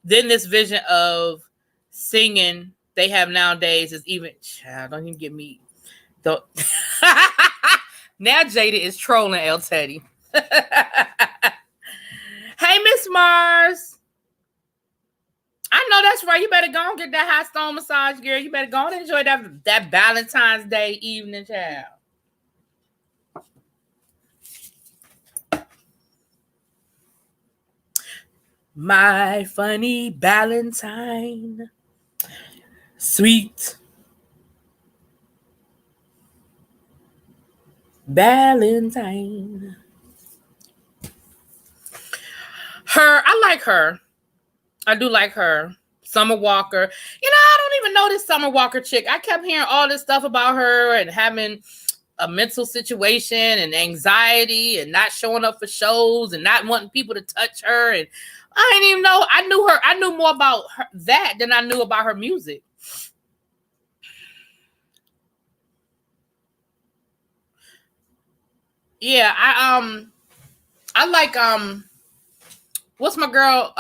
Then this vision of singing they have nowadays is even, child, don't even get me. Don't. Now Jada is trolling El Teddy. Hey, Miss Mars. I know that's right. You better go and get that hot stone massage, girl. You better go and enjoy that Valentine's Day evening, child. My funny Valentine, sweet Valentine. I like her. I do like her. Summer Walker. I don't even know this Summer Walker chick. I kept hearing all this stuff about her and having a mental situation and anxiety and not showing up for shows and not wanting people to touch her. And I didn't even know. I knew her. I knew more about that than I knew about her music. Yeah, I like what's my girl?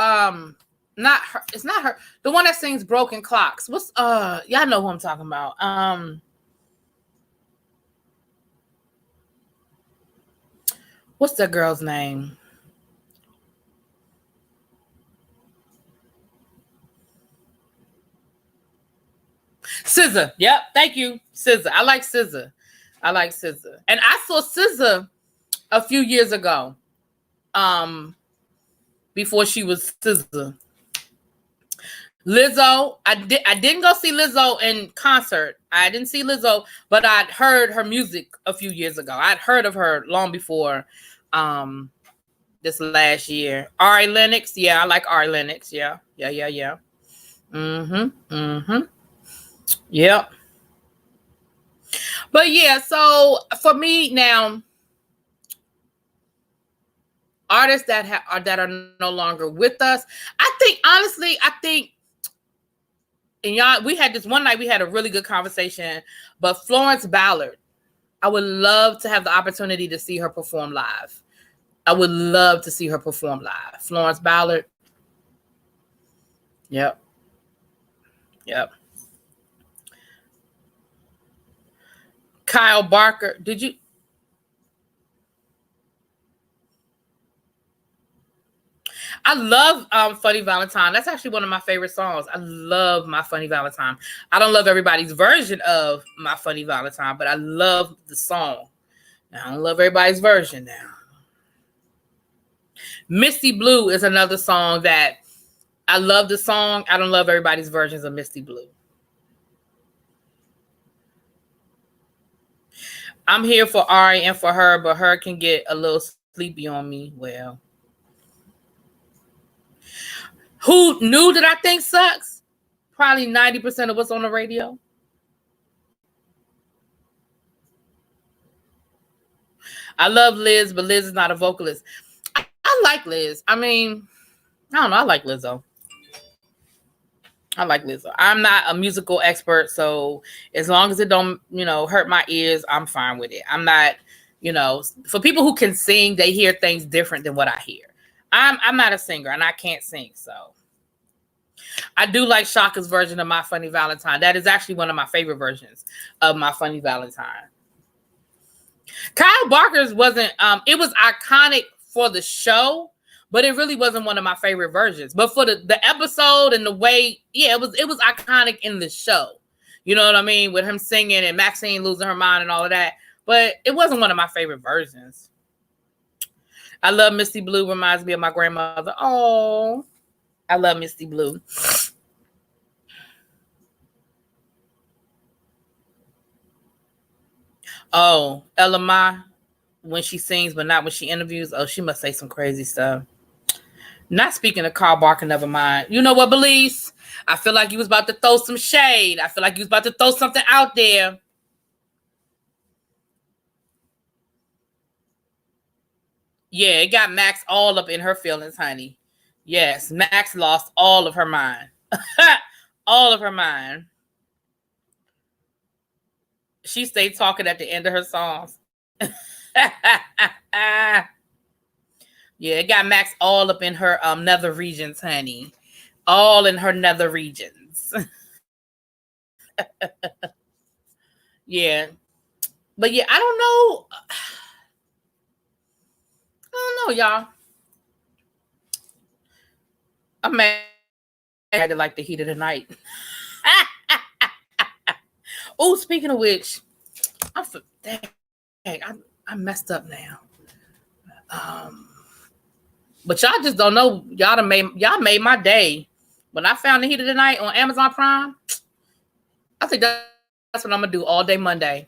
Not her. It's not her. The one that sings Broken Clocks. What's y'all know who I'm talking about. What's that girl's name? SZA. Yep, thank you. SZA. I like SZA. And I saw SZA a few years ago. Before she was SZA. Lizzo, I didn't go see Lizzo in concert. I didn't see Lizzo, but I'd heard her music a few years ago. I'd heard of her long before this last year. Ari Lennox, yeah, I like Ari Lennox. Yeah. Yep. But yeah, so for me now, artists that are no longer with us, I think, and y'all, we had this one night, we had a really good conversation, but Florence Ballard, I would love to have the opportunity to see her perform live. I would love to see her perform live. Florence Ballard. Yep. Kyle Barker. Did you? I love Funny Valentine. That's actually one of my favorite songs. I love my Funny Valentine. I don't love everybody's version of my Funny Valentine, but I love the song. Now, I don't love everybody's version now. Misty Blue is another song that I love the song. I don't love everybody's versions of Misty Blue. I'm here for Ari and for her, but her can get a little sleepy on me. Well, who knew that I think sucks? Probably 90% of what's on the radio. I love Liz, but Liz is not a vocalist. I like Liz. I mean, I don't know. I like Lizzo. I like Lizzo. I'm not a musical expert, so as long as it don't, hurt my ears, I'm fine with it. I'm not, for people who can sing, they hear things different than what I hear. I'm not a singer and I can't sing, so I do like Shaka's version of My Funny Valentine. That is actually one of my favorite versions of My Funny Valentine. Kyle Barker's wasn't, it was iconic for the show, but it really wasn't one of my favorite versions. But for the episode and the way, it was iconic in the show. You know what I mean? With him singing and Maxine losing her mind and all of that. But it wasn't one of my favorite versions. I love Misty Blue. Reminds me of my grandmother. Oh, I love Misty Blue. Oh, Ella Mai, when she sings, but not when she interviews. Oh, she must say some crazy stuff. Not speaking of Kyle Barker, never mind. You know what, Belize? I feel like you was about to throw some shade. I feel like you was about to throw something out there. Yeah, it got Max all up in her feelings, honey. Yes, Max lost all of her mind. All of her mind. She stayed talking at the end of her songs. Yeah, it got Max all up in her nether regions, honey. All in her nether regions. Yeah. But yeah, I don't know. I don't know, y'all. I'm mad at like the heat of the night. Oh, speaking of which, I messed up now. But y'all just don't know. Y'all made my day. When I found the heat of the night on Amazon Prime, I think that's what I'm gonna do all day Monday.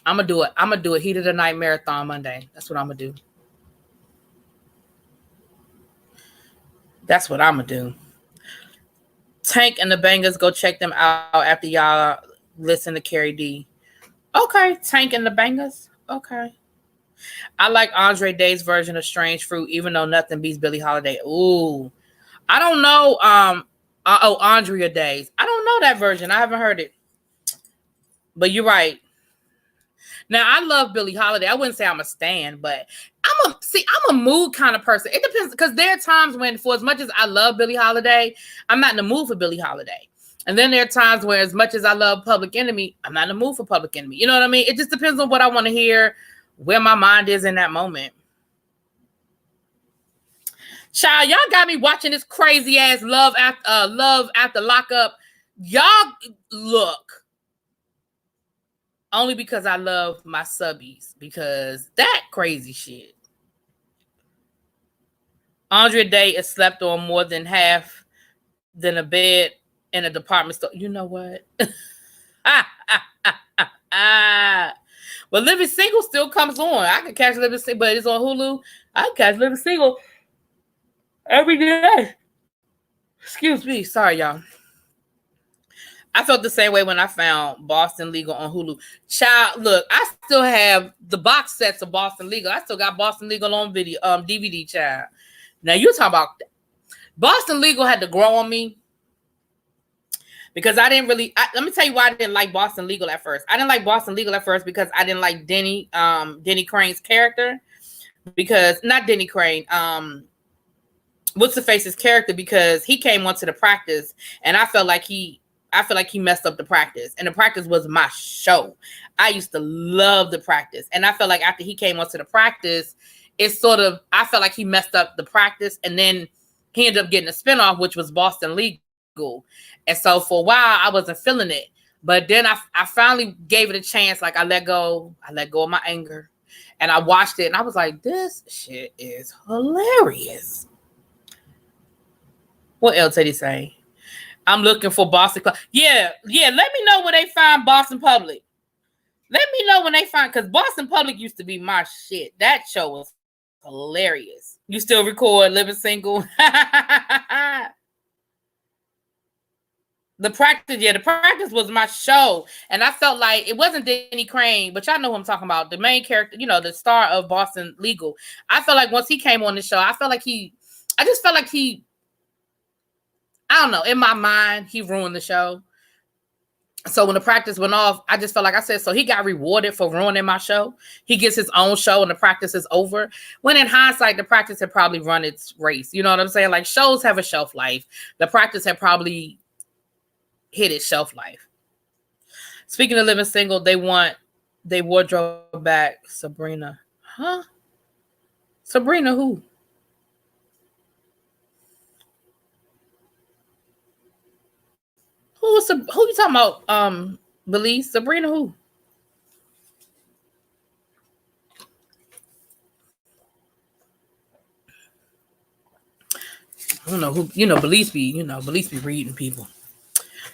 I'm gonna do a heat of the night marathon Monday. That's what I'm gonna do. That's what I'm gonna do. Tank and the Bangers, go check them out after y'all listen to Carrie D. Okay, Tank and the Bangers. Okay. I like Andre Day's version of Strange Fruit, even though nothing beats Billie Holiday. Ooh. I don't know. Andrea Days. I don't know that version. I haven't heard it. But you're right. Now, I love Billie Holiday. I wouldn't say I'm a stan, but I'm a mood kind of person. It depends, because there are times when, for as much as I love Billie Holiday, I'm not in the mood for Billie Holiday. And then there are times where, as much as I love Public Enemy, I'm not in the mood for Public Enemy. You know what I mean? It just depends on what I want to hear, where my mind is in that moment. Child, y'all got me watching this crazy ass Love After Lockup. Y'all look. Only because I love my subbies, because that crazy shit. Andrea Day is slept on more than half than a bed in a department store. You know what? But Living Single still comes on. I can catch Living Single, but it's on Hulu. I can catch Living Single every day. Excuse me. Sorry, y'all. I felt the same way when I found Boston Legal on Hulu. Child, look, I still have the box sets of Boston Legal. I still got Boston Legal on video, DVD, child. Now you talk about Boston Legal had to grow on me, because I didn't really. Let me tell you why I didn't like Boston Legal at first. I didn't like Boston Legal at first because I didn't like Denny Crane's character. Because not Denny Crane. What's the face's character, because he came onto the practice and I felt like he I feel like he messed up The Practice. And The Practice was my show. I used to love The Practice. And I felt like after he came onto The Practice, it's sort of, I felt like he messed up The Practice. And then he ended up getting a spinoff, which was Boston Legal. And so for a while, I wasn't feeling it. But then I finally gave it a chance. Like I let go of my anger. And I watched it and I was like, this shit is hilarious. What else did he say? I'm looking for Boston. Yeah. Let me know when they find Boston Public. Let me know when they find, because Boston Public used to be my shit. That show was hilarious. You still record Living Single? The Practice was my show. And I felt like it wasn't Denny Crane, but y'all know who I'm talking about. The main character, the star of Boston Legal. I felt like once he came on the show, I just felt like he, I don't know, in my mind, he ruined the show. So when The Practice went off, I just felt like I said, so he got rewarded for ruining my show. He gets his own show and The Practice is over. When in hindsight, The Practice had probably run its race. You know what I'm saying? Like shows have a shelf life. The Practice had probably hit its shelf life. Speaking of Living Single, they wardrobe back Sabrina. Huh? Sabrina who? Who you talking about? Belize? Sabrina who? I don't know who. Belize be reading people.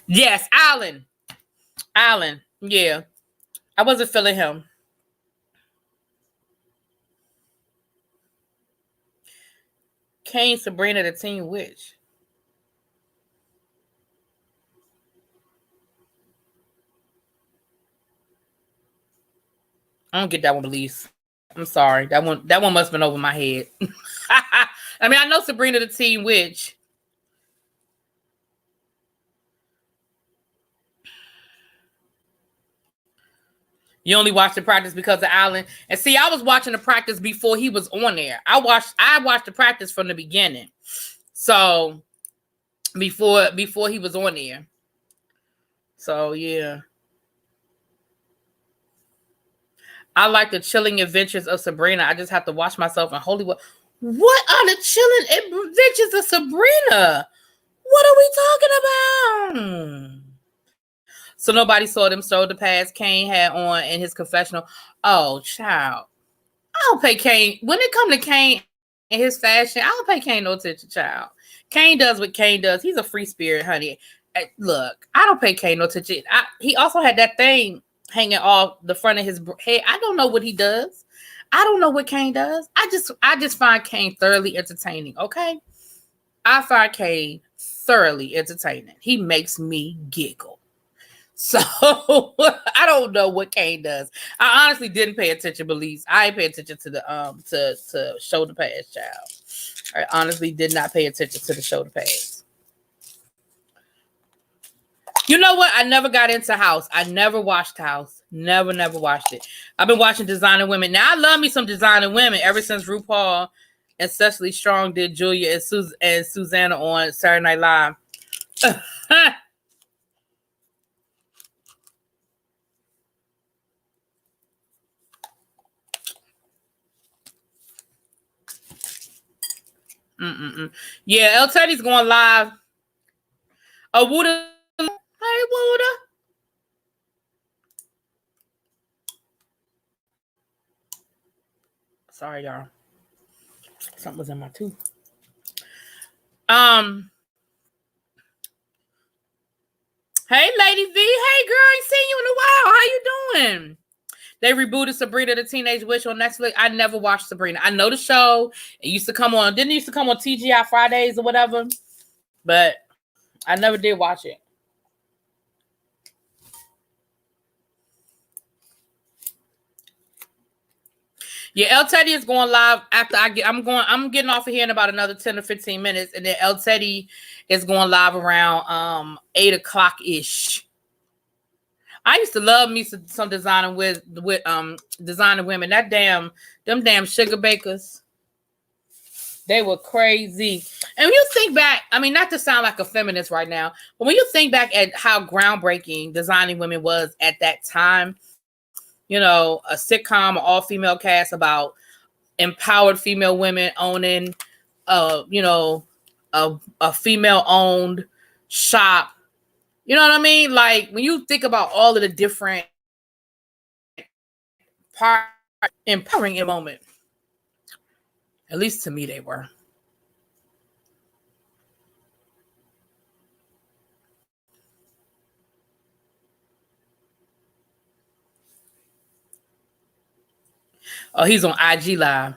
Yes, Alan. Yeah, I wasn't feeling him. Kane, Sabrina, the Teen Witch. I don't get that one, Belize. I'm sorry. That one must have been over my head. I mean, I know Sabrina the Teen Witch. You only watched The Practice because of Alan. And see, I was watching The Practice before he was on there. I watched The Practice from the beginning. So before he was on there. So yeah. I like the chilling adventures of Sabrina. I just have to watch myself in Hollywood. What are the chilling adventures of Sabrina? What are we talking about? So nobody saw them shoulder pads Kane had on in his confessional. Oh, child. I don't pay Kane. When it comes to Kane and his fashion, I don't pay Kane no attention, child. Kane does what Kane does. He's a free spirit, honey. Look, I don't pay Kane no attention. He also had that thing hanging off the front of his head. I don't know what he does. I don't know what Kane does. I just find Kane thoroughly entertaining, okay? I find Kane thoroughly entertaining. He makes me giggle. So I don't know what Kane does. I honestly didn't pay attention, Belize. I didn't pay attention to the to shoulder pads, child. I honestly did not pay attention to the shoulder pads. You know what? I never got into House. I never watched House. Never watched it. I've been watching Designer Women. Now I love me some Designer Women ever since RuPaul and Cecily Strong did Julia and Susanna on Saturday Night Live. Yeah, El Teddy's going live. Oh, Wooda. Hey, Wooda. Sorry, y'all. Something was in my tooth. Hey, Lady V. Hey, girl, I ain't seen you in a while. How you doing? They rebooted Sabrina the Teenage Witch on Netflix. I never watched Sabrina. I know the show. It used to come on. Didn't it used to come on TGI Fridays or whatever? But I never did watch it. Yeah, El Teddy is going live after I'm getting off of here in about another 10 or 15 minutes. And then El Teddy is going live around 8 o'clock ish. I used to love me some designer with designer women. Them damn sugar bakers. They were crazy. And when you think back, I mean, not to sound like a feminist right now, but when you think back at how groundbreaking Designing Women was at that time, you know, a sitcom, an all-female cast about empowered female women owning, you know, a female-owned shop. You know what I mean? Like, when you think about all of the different parts empowering in a moment, at least to me, they were. Oh, he's on IG Live.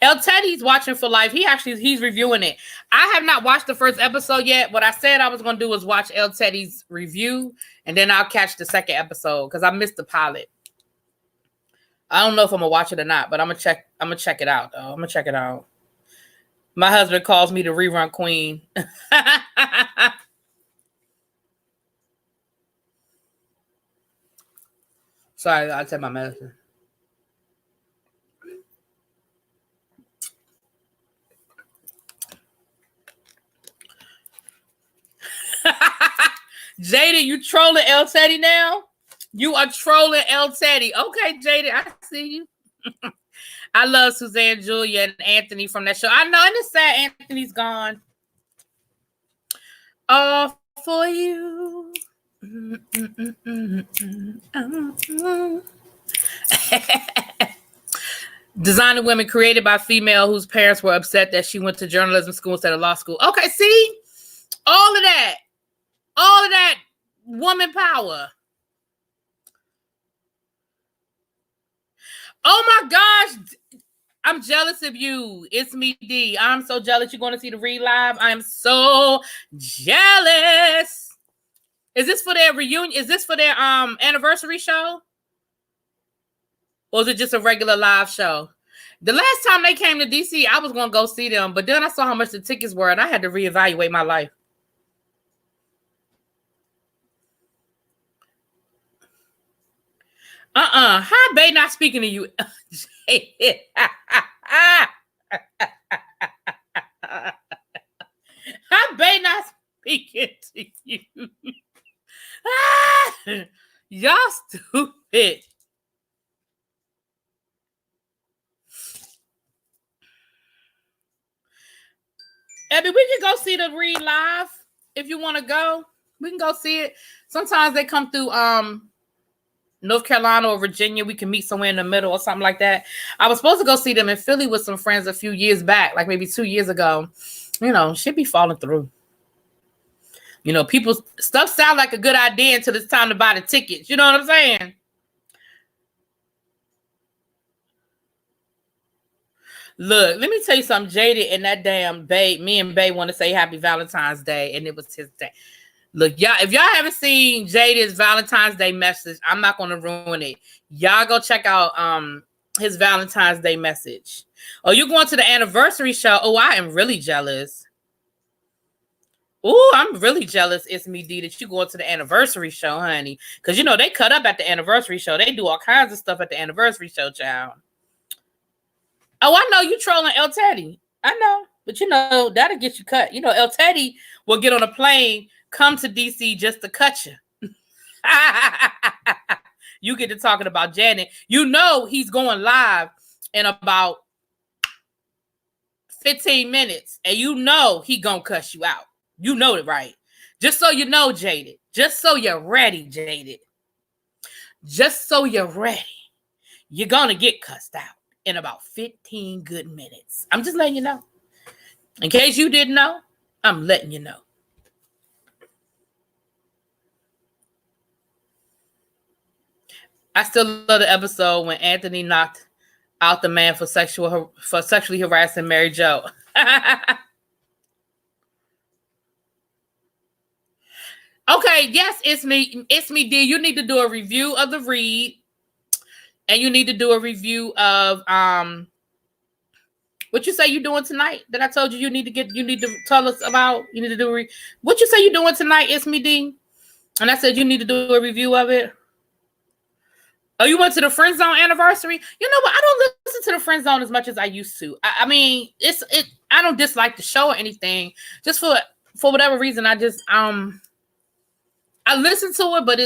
El Teddy's watching for life. He's reviewing it. I have not watched the first episode yet. What I said I was going to do was watch El Teddy's review, and then I'll catch the second episode because I missed the pilot. I don't know if I'm gonna watch it or not, but I'm gonna check it out. Though. I'm gonna check it out. My husband calls me the rerun queen. Sorry, I'll take my medicine. Jada, you trolling El Teddy now? You are trolling El Teddy. Okay, Jada, I see you. I love Suzanne, Julia, and Anthony from that show. I know, and it's sad Anthony's gone. All for you. Designing Women, created by female whose parents were upset that she went to journalism school instead of law school. Okay, see? All of that woman power. Oh my gosh. I'm jealous of you. It's me, D. I'm so jealous you're going to see the Read Live. I'm so jealous. Is this for their reunion? Is this for their anniversary show? Or is it just a regular live show? The last time they came to DC, I was going to go see them, but then I saw how much the tickets were, and I had to reevaluate my life. How Bay not speaking to you? How Bay not speaking to you? Y'all stupid. Abby, we can go see the Read Live if you want to go. We can go see it. Sometimes they come through North Carolina or Virginia. We can meet somewhere in the middle or something like that. I was supposed to go see them in Philly with some friends a few years back, like maybe 2 years ago. You know, shit be falling through. You know, people's stuff sound like a good idea until it's time to buy the tickets. You know what I'm saying? Look, let me tell you something. Jada and that damn Bae, me and Bae want to say Happy Valentine's Day, and it was his day. Look, y'all, if y'all haven't seen Jada's Valentine's Day message, I'm not going to ruin it. Y'all go check out his Valentine's Day message. Oh, you're going to the anniversary show? Oh, I am really jealous. Oh, I'm really jealous, It's Me D, that you going to the anniversary show, honey. Because, you know, they cut up at the anniversary show. They do all kinds of stuff at the anniversary show, child. Oh, I know you trolling El Teddy. I know. But, you know, that'll get you cut. You know, El Teddy will get on a plane, come to DC just to cut you. You get to talking about Janet. You know he's going live in about 15 minutes. And you know he gonna cuss you out. You know it, right? Just so you know, Jaded. Just so you're ready, Jaded. Just so you're ready. You're gonna get cussed out in about 15 good minutes. I'm just letting you know. In case you didn't know, I'm letting you know. I still love the episode when Anthony knocked out the man for sexually harassing Mary Jo. Okay, yes, it's me. It's me, D. You need to do a review of the Read, and you need to do a review of what you say you're doing tonight. That I told you you need to tell us about. You need to do what you say you're doing tonight. It's me, D. And I said you need to do a review of it. Oh, you went to the Friend Zone anniversary? You know what? I don't listen to the Friend Zone as much as I used to. I mean, I don't dislike the show or anything. Just for whatever reason, I listen to it, but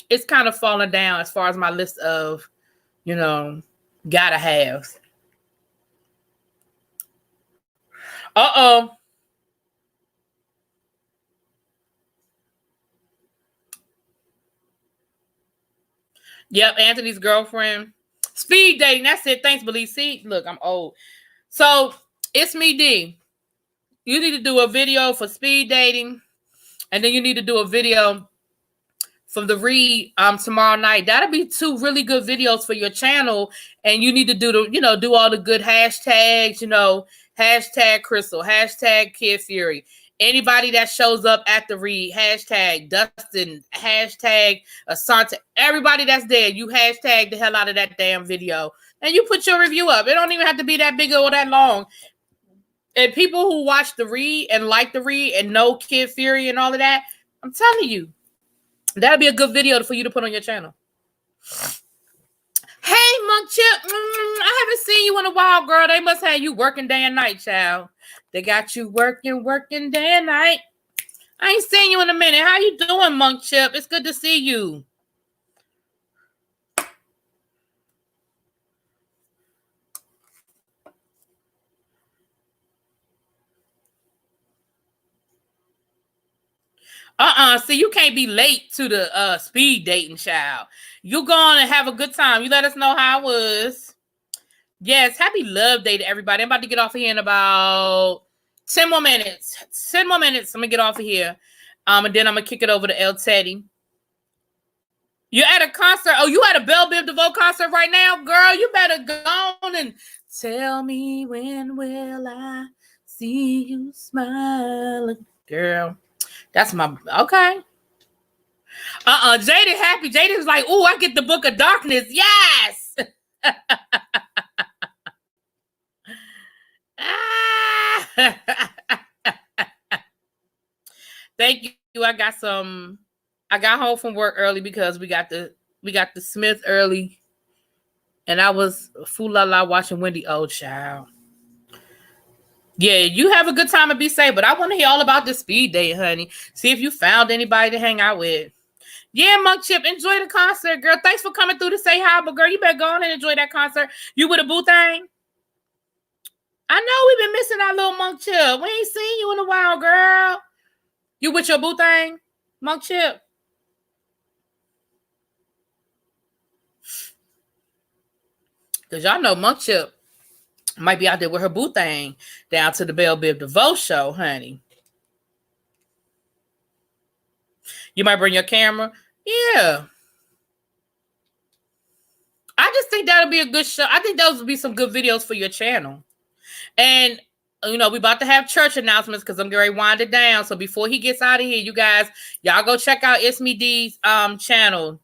it's kind of falling down as far as my list of, gotta haves. Uh-oh. Yep, Anthony's girlfriend. Speed dating. That's it. Thanks, Believe. See, look, I'm old. So it's me, D. You need to do a video for speed dating, and then you need to do a video from the read tomorrow night. That'll be 2 really good videos for your channel, and you need to do all the good hashtags. Hashtag Crystal, hashtag Kid Fury. Anybody that shows up at the read, hashtag Dustin, hashtag Asante. Everybody that's there, you hashtag the hell out of that damn video. And you put your review up. It don't even have to be that big or that long. And people who watch the read and like the read and know Kid Fury and all of that, I'm telling you, that'll be a good video for you to put on your channel. Hey, Monk Chip, I haven't seen you in a while, girl. They must have you working day and night, child. They got you working day and night. I ain't seen you in a minute. How you doing, Monk Chip? It's good to see you. See, you can't be late to the speed dating, child. You go on and have a good time. You let us know how it was. Yes, happy love day to everybody. I'm about to get off of here in about 10 more minutes. 10 more minutes. I'm gonna get off of here. And then I'm gonna kick it over to El Teddy. You're at a concert. Oh, you at a Belle Biv DeVoe concert right now? Girl, you better go on and tell me when will I see you smile. Girl, that's my okay. Jada happy. Jada was like, oh, I get the Book of Darkness. Yes. Thank you. I got home from work early because we got the Smith early, and I was fool la la watching Wendy. Oh, child. Yeah, you have a good time and be safe, but I want to hear all about this speed date, honey. See if you found anybody to hang out with. Yeah, Monk Chip, enjoy the concert, girl. Thanks for coming through to say hi, but girl, you better go on and enjoy that concert. You with a boo thing? I know we've been missing our little Monk Chip. We ain't seen you in a while, girl. You with your boo thing, Monk Chip? Because y'all know Monk Chip might be out there with her boo thing down to the Belle Biv DeVoe show, honey. You might bring your camera. Yeah. I just think that'll be a good show. I think those will be some good videos for your channel. And, we about to have church announcements because I'm going to wind it down. So before he gets out of here, you guys, y'all go check out It's Me D's channel.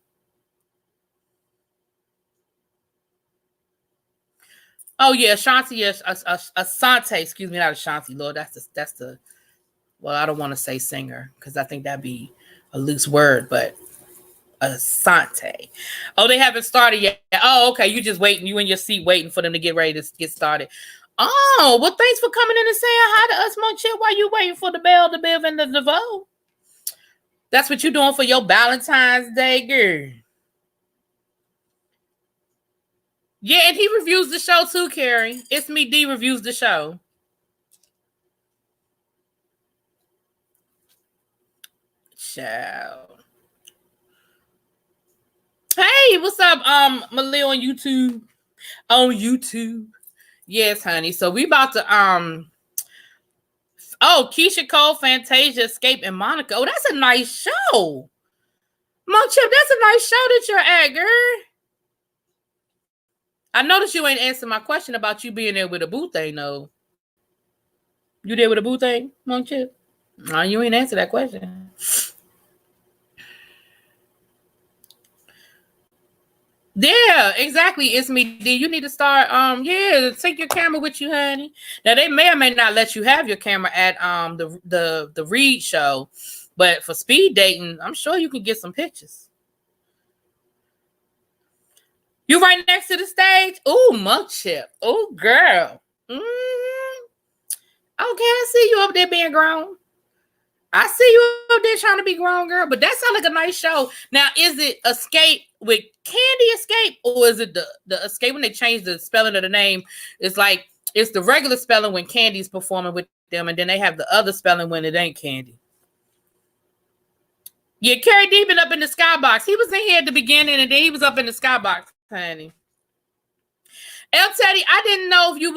Oh, yeah, Ashanti, yes, Asante, excuse me, not Ashanti, Lord, that's the, well, I don't want to say singer because I think that'd be a loose word, but Asante. Oh, they haven't started yet. Oh, okay, you just waiting, you in your seat waiting for them to get ready to get started. Oh, well, thanks for coming in and saying hi to us, Monk Chip, while you waiting for the Belle, the Biv, and the DeVoe. That's what you doing for your Valentine's Day, girl. Yeah, and he reviews the show too, Carrie. It's Me D reviews the show. Ciao. Hey, what's up, Malia on YouTube? On YouTube. Yes, honey. So we about to Keisha Cole, Fantasia, Escape, and Monica. Oh, that's a nice show. Monk Chip, that's a nice show that you're at, girl. I noticed you ain't answering my question about you being there with a boo thing, though. You there with a boo thing, Monk Chip? No, you ain't answer that question. Yeah, exactly. It's Me D. You need to start. Take your camera with you, honey. Now they may or may not let you have your camera at the Reed show, but for speed dating, I'm sure you can get some pictures. You right next to the stage? Ooh, mug chip. Ooh, girl. Okay, I see you up there being grown. I see you up there trying to be grown, girl. But that sounds like a nice show. Now, is it Escape with Candy Escape, or is it the Escape when they changed the spelling of the name? It's like it's the regular spelling when Candy's performing with them, and then they have the other spelling when it ain't Candy. Yeah, Carrie D been up in the skybox. He was in here at the beginning, and then he was up in the skybox, honey. El Teddy, I didn't know you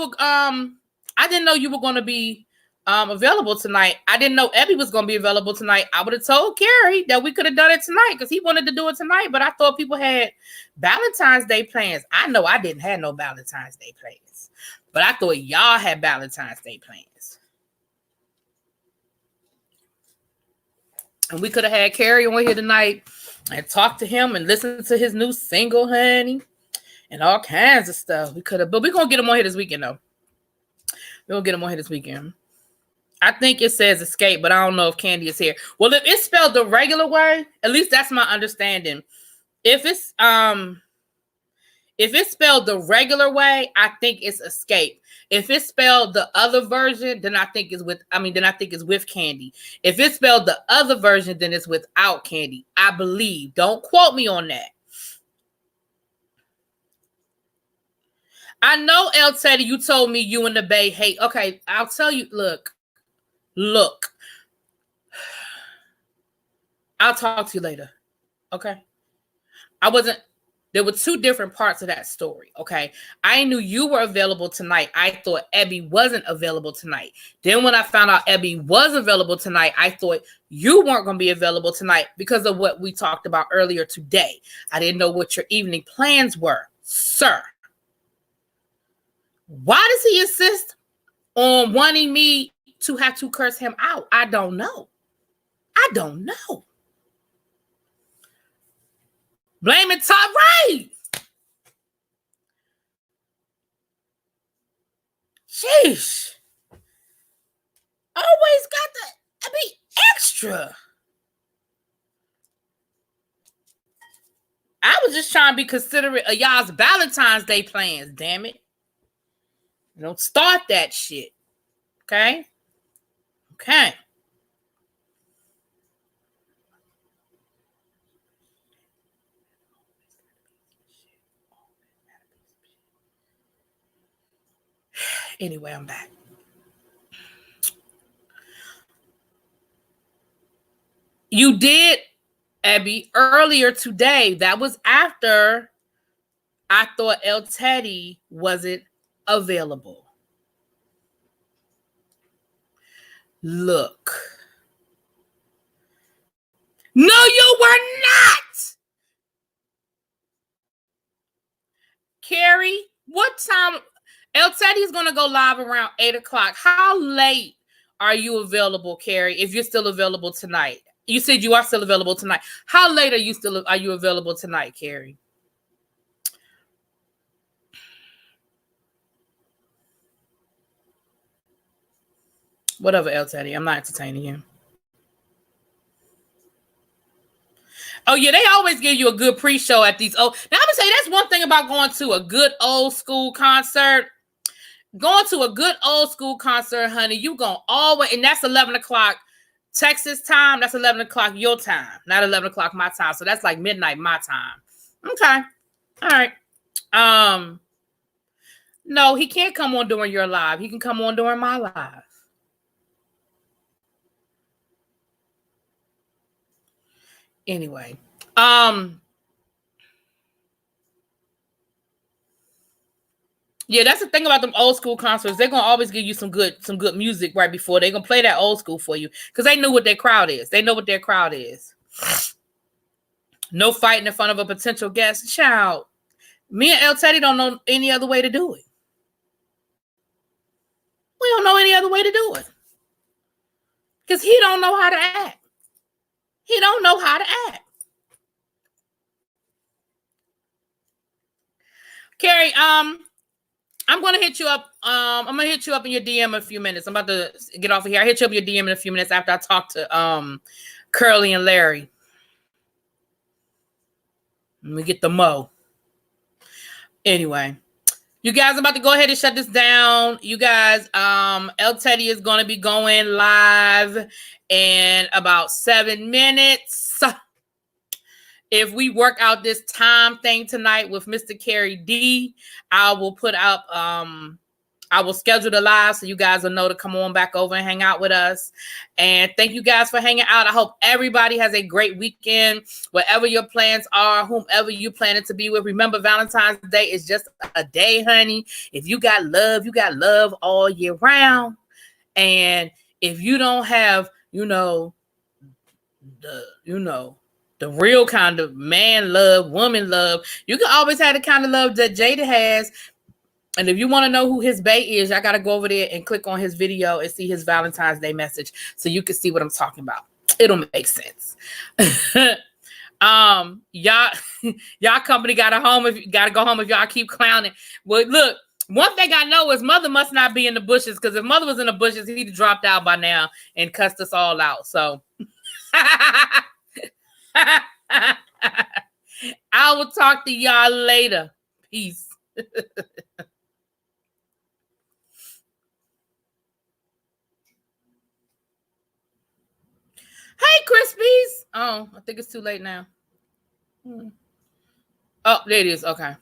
were going to be available tonight. I didn't know Ebby was going to be available tonight. I would have told Carrie that we could have done it tonight because he wanted to do it tonight, but I thought people had Valentine's Day plans. I know I didn't have no Valentine's Day plans, but I thought y'all had Valentine's Day plans. And we could have had Carrie on here tonight and talked to him and listened to his new single, honey, and all kinds of stuff. We could have, but we're going to get him on here this weekend, though. We're going to get him on here this weekend. I think it says Escape, but I don't know if Candy is here. Well, if it's spelled the regular way, at least that's my understanding. If it's spelled the regular way, I think it's Escape. If it's spelled the other version, then I think it's with Candy. If it's spelled the other version, then it's without Candy. I believe. Don't quote me on that. I know, El Teddy, you told me you and the Bay hate. Okay, I'll tell you. Look. I'll talk to you later. Okay. There were two different parts of that story. Okay. I knew you were available tonight. I thought Ebby wasn't available tonight. Then when I found out Ebby was available tonight, I thought you weren't going to be available tonight because of what we talked about earlier today. I didn't know what your evening plans were, sir. Why does he insist on wanting me to have to curse him out? I don't know. Blame it, top right. Sheesh. Always got to be extra. I was just trying to be considerate of y'all's Valentine's Day plans, damn it. Don't start that shit. Okay? Okay. Anyway, I'm back. You did, Abby, earlier today. That was after I thought El Teddy wasn't available. Look. No, you were not. Carrie, what time? El Teddy is going to go live around 8 o'clock. How late are you available, Carrie, if you're still available tonight? You said you are still available tonight. How late are you available tonight, Carrie? Whatever, El Teddy. I'm not entertaining you. Oh, yeah, they always give you a good pre-show at these. Oh, now I'm going to say that's one thing about going to a good old school concert. Going to a good old school concert, honey, you going to always, and that's 11 o'clock Texas time. That's 11 o'clock your time, not 11 o'clock my time. So that's like midnight my time. Okay. All right. No, he can't come on during your live. He can come on during my live. Anyway, yeah, that's the thing about them old school concerts. They're gonna always give you some good music right before they're gonna play that old school for you because they know what their crowd is. They know what their crowd is. No fighting in front of a potential guest. Child, me and El Teddy don't know any other way to do it. We don't know any other way to do it because he don't know how to act. He don't know how to act. Carrie, I'm gonna hit you up. I'm gonna hit you up in your DM in a few minutes. I'm about to get off of here. I hit you up in your DM in a few minutes after I talk to Curly and Larry. Let me get the mo. Anyway, you guys, I'm about to go ahead and shut this down. You guys, El Teddy is going to be going live in about 7 minutes. If we work out this time thing tonight with Mr. Carrie D, I will put up, I will schedule the live so you guys will know to come on back over and hang out with us. And thank you guys for hanging out. I hope everybody has a great weekend, whatever your plans are, whomever you planning to be with. Remember, Valentine's Day is just a day, honey. If you got love all year round. And if you don't have, the real kind of man love, woman love, you can always have the kind of love that Jada has. And if you want to know who his bae is, I got to go over there and click on his video and see his Valentine's Day message so you can see what I'm talking about. It'll make sense. Y'all company got to go home if y'all keep clowning. But look, one thing I know is Mother must not be in the bushes, because if Mother was in the bushes, he'd have dropped out by now and cussed us all out. So I will talk to y'all later. Peace. Hey, Krispies. Oh, I think it's too late now. Oh, there it is. Okay.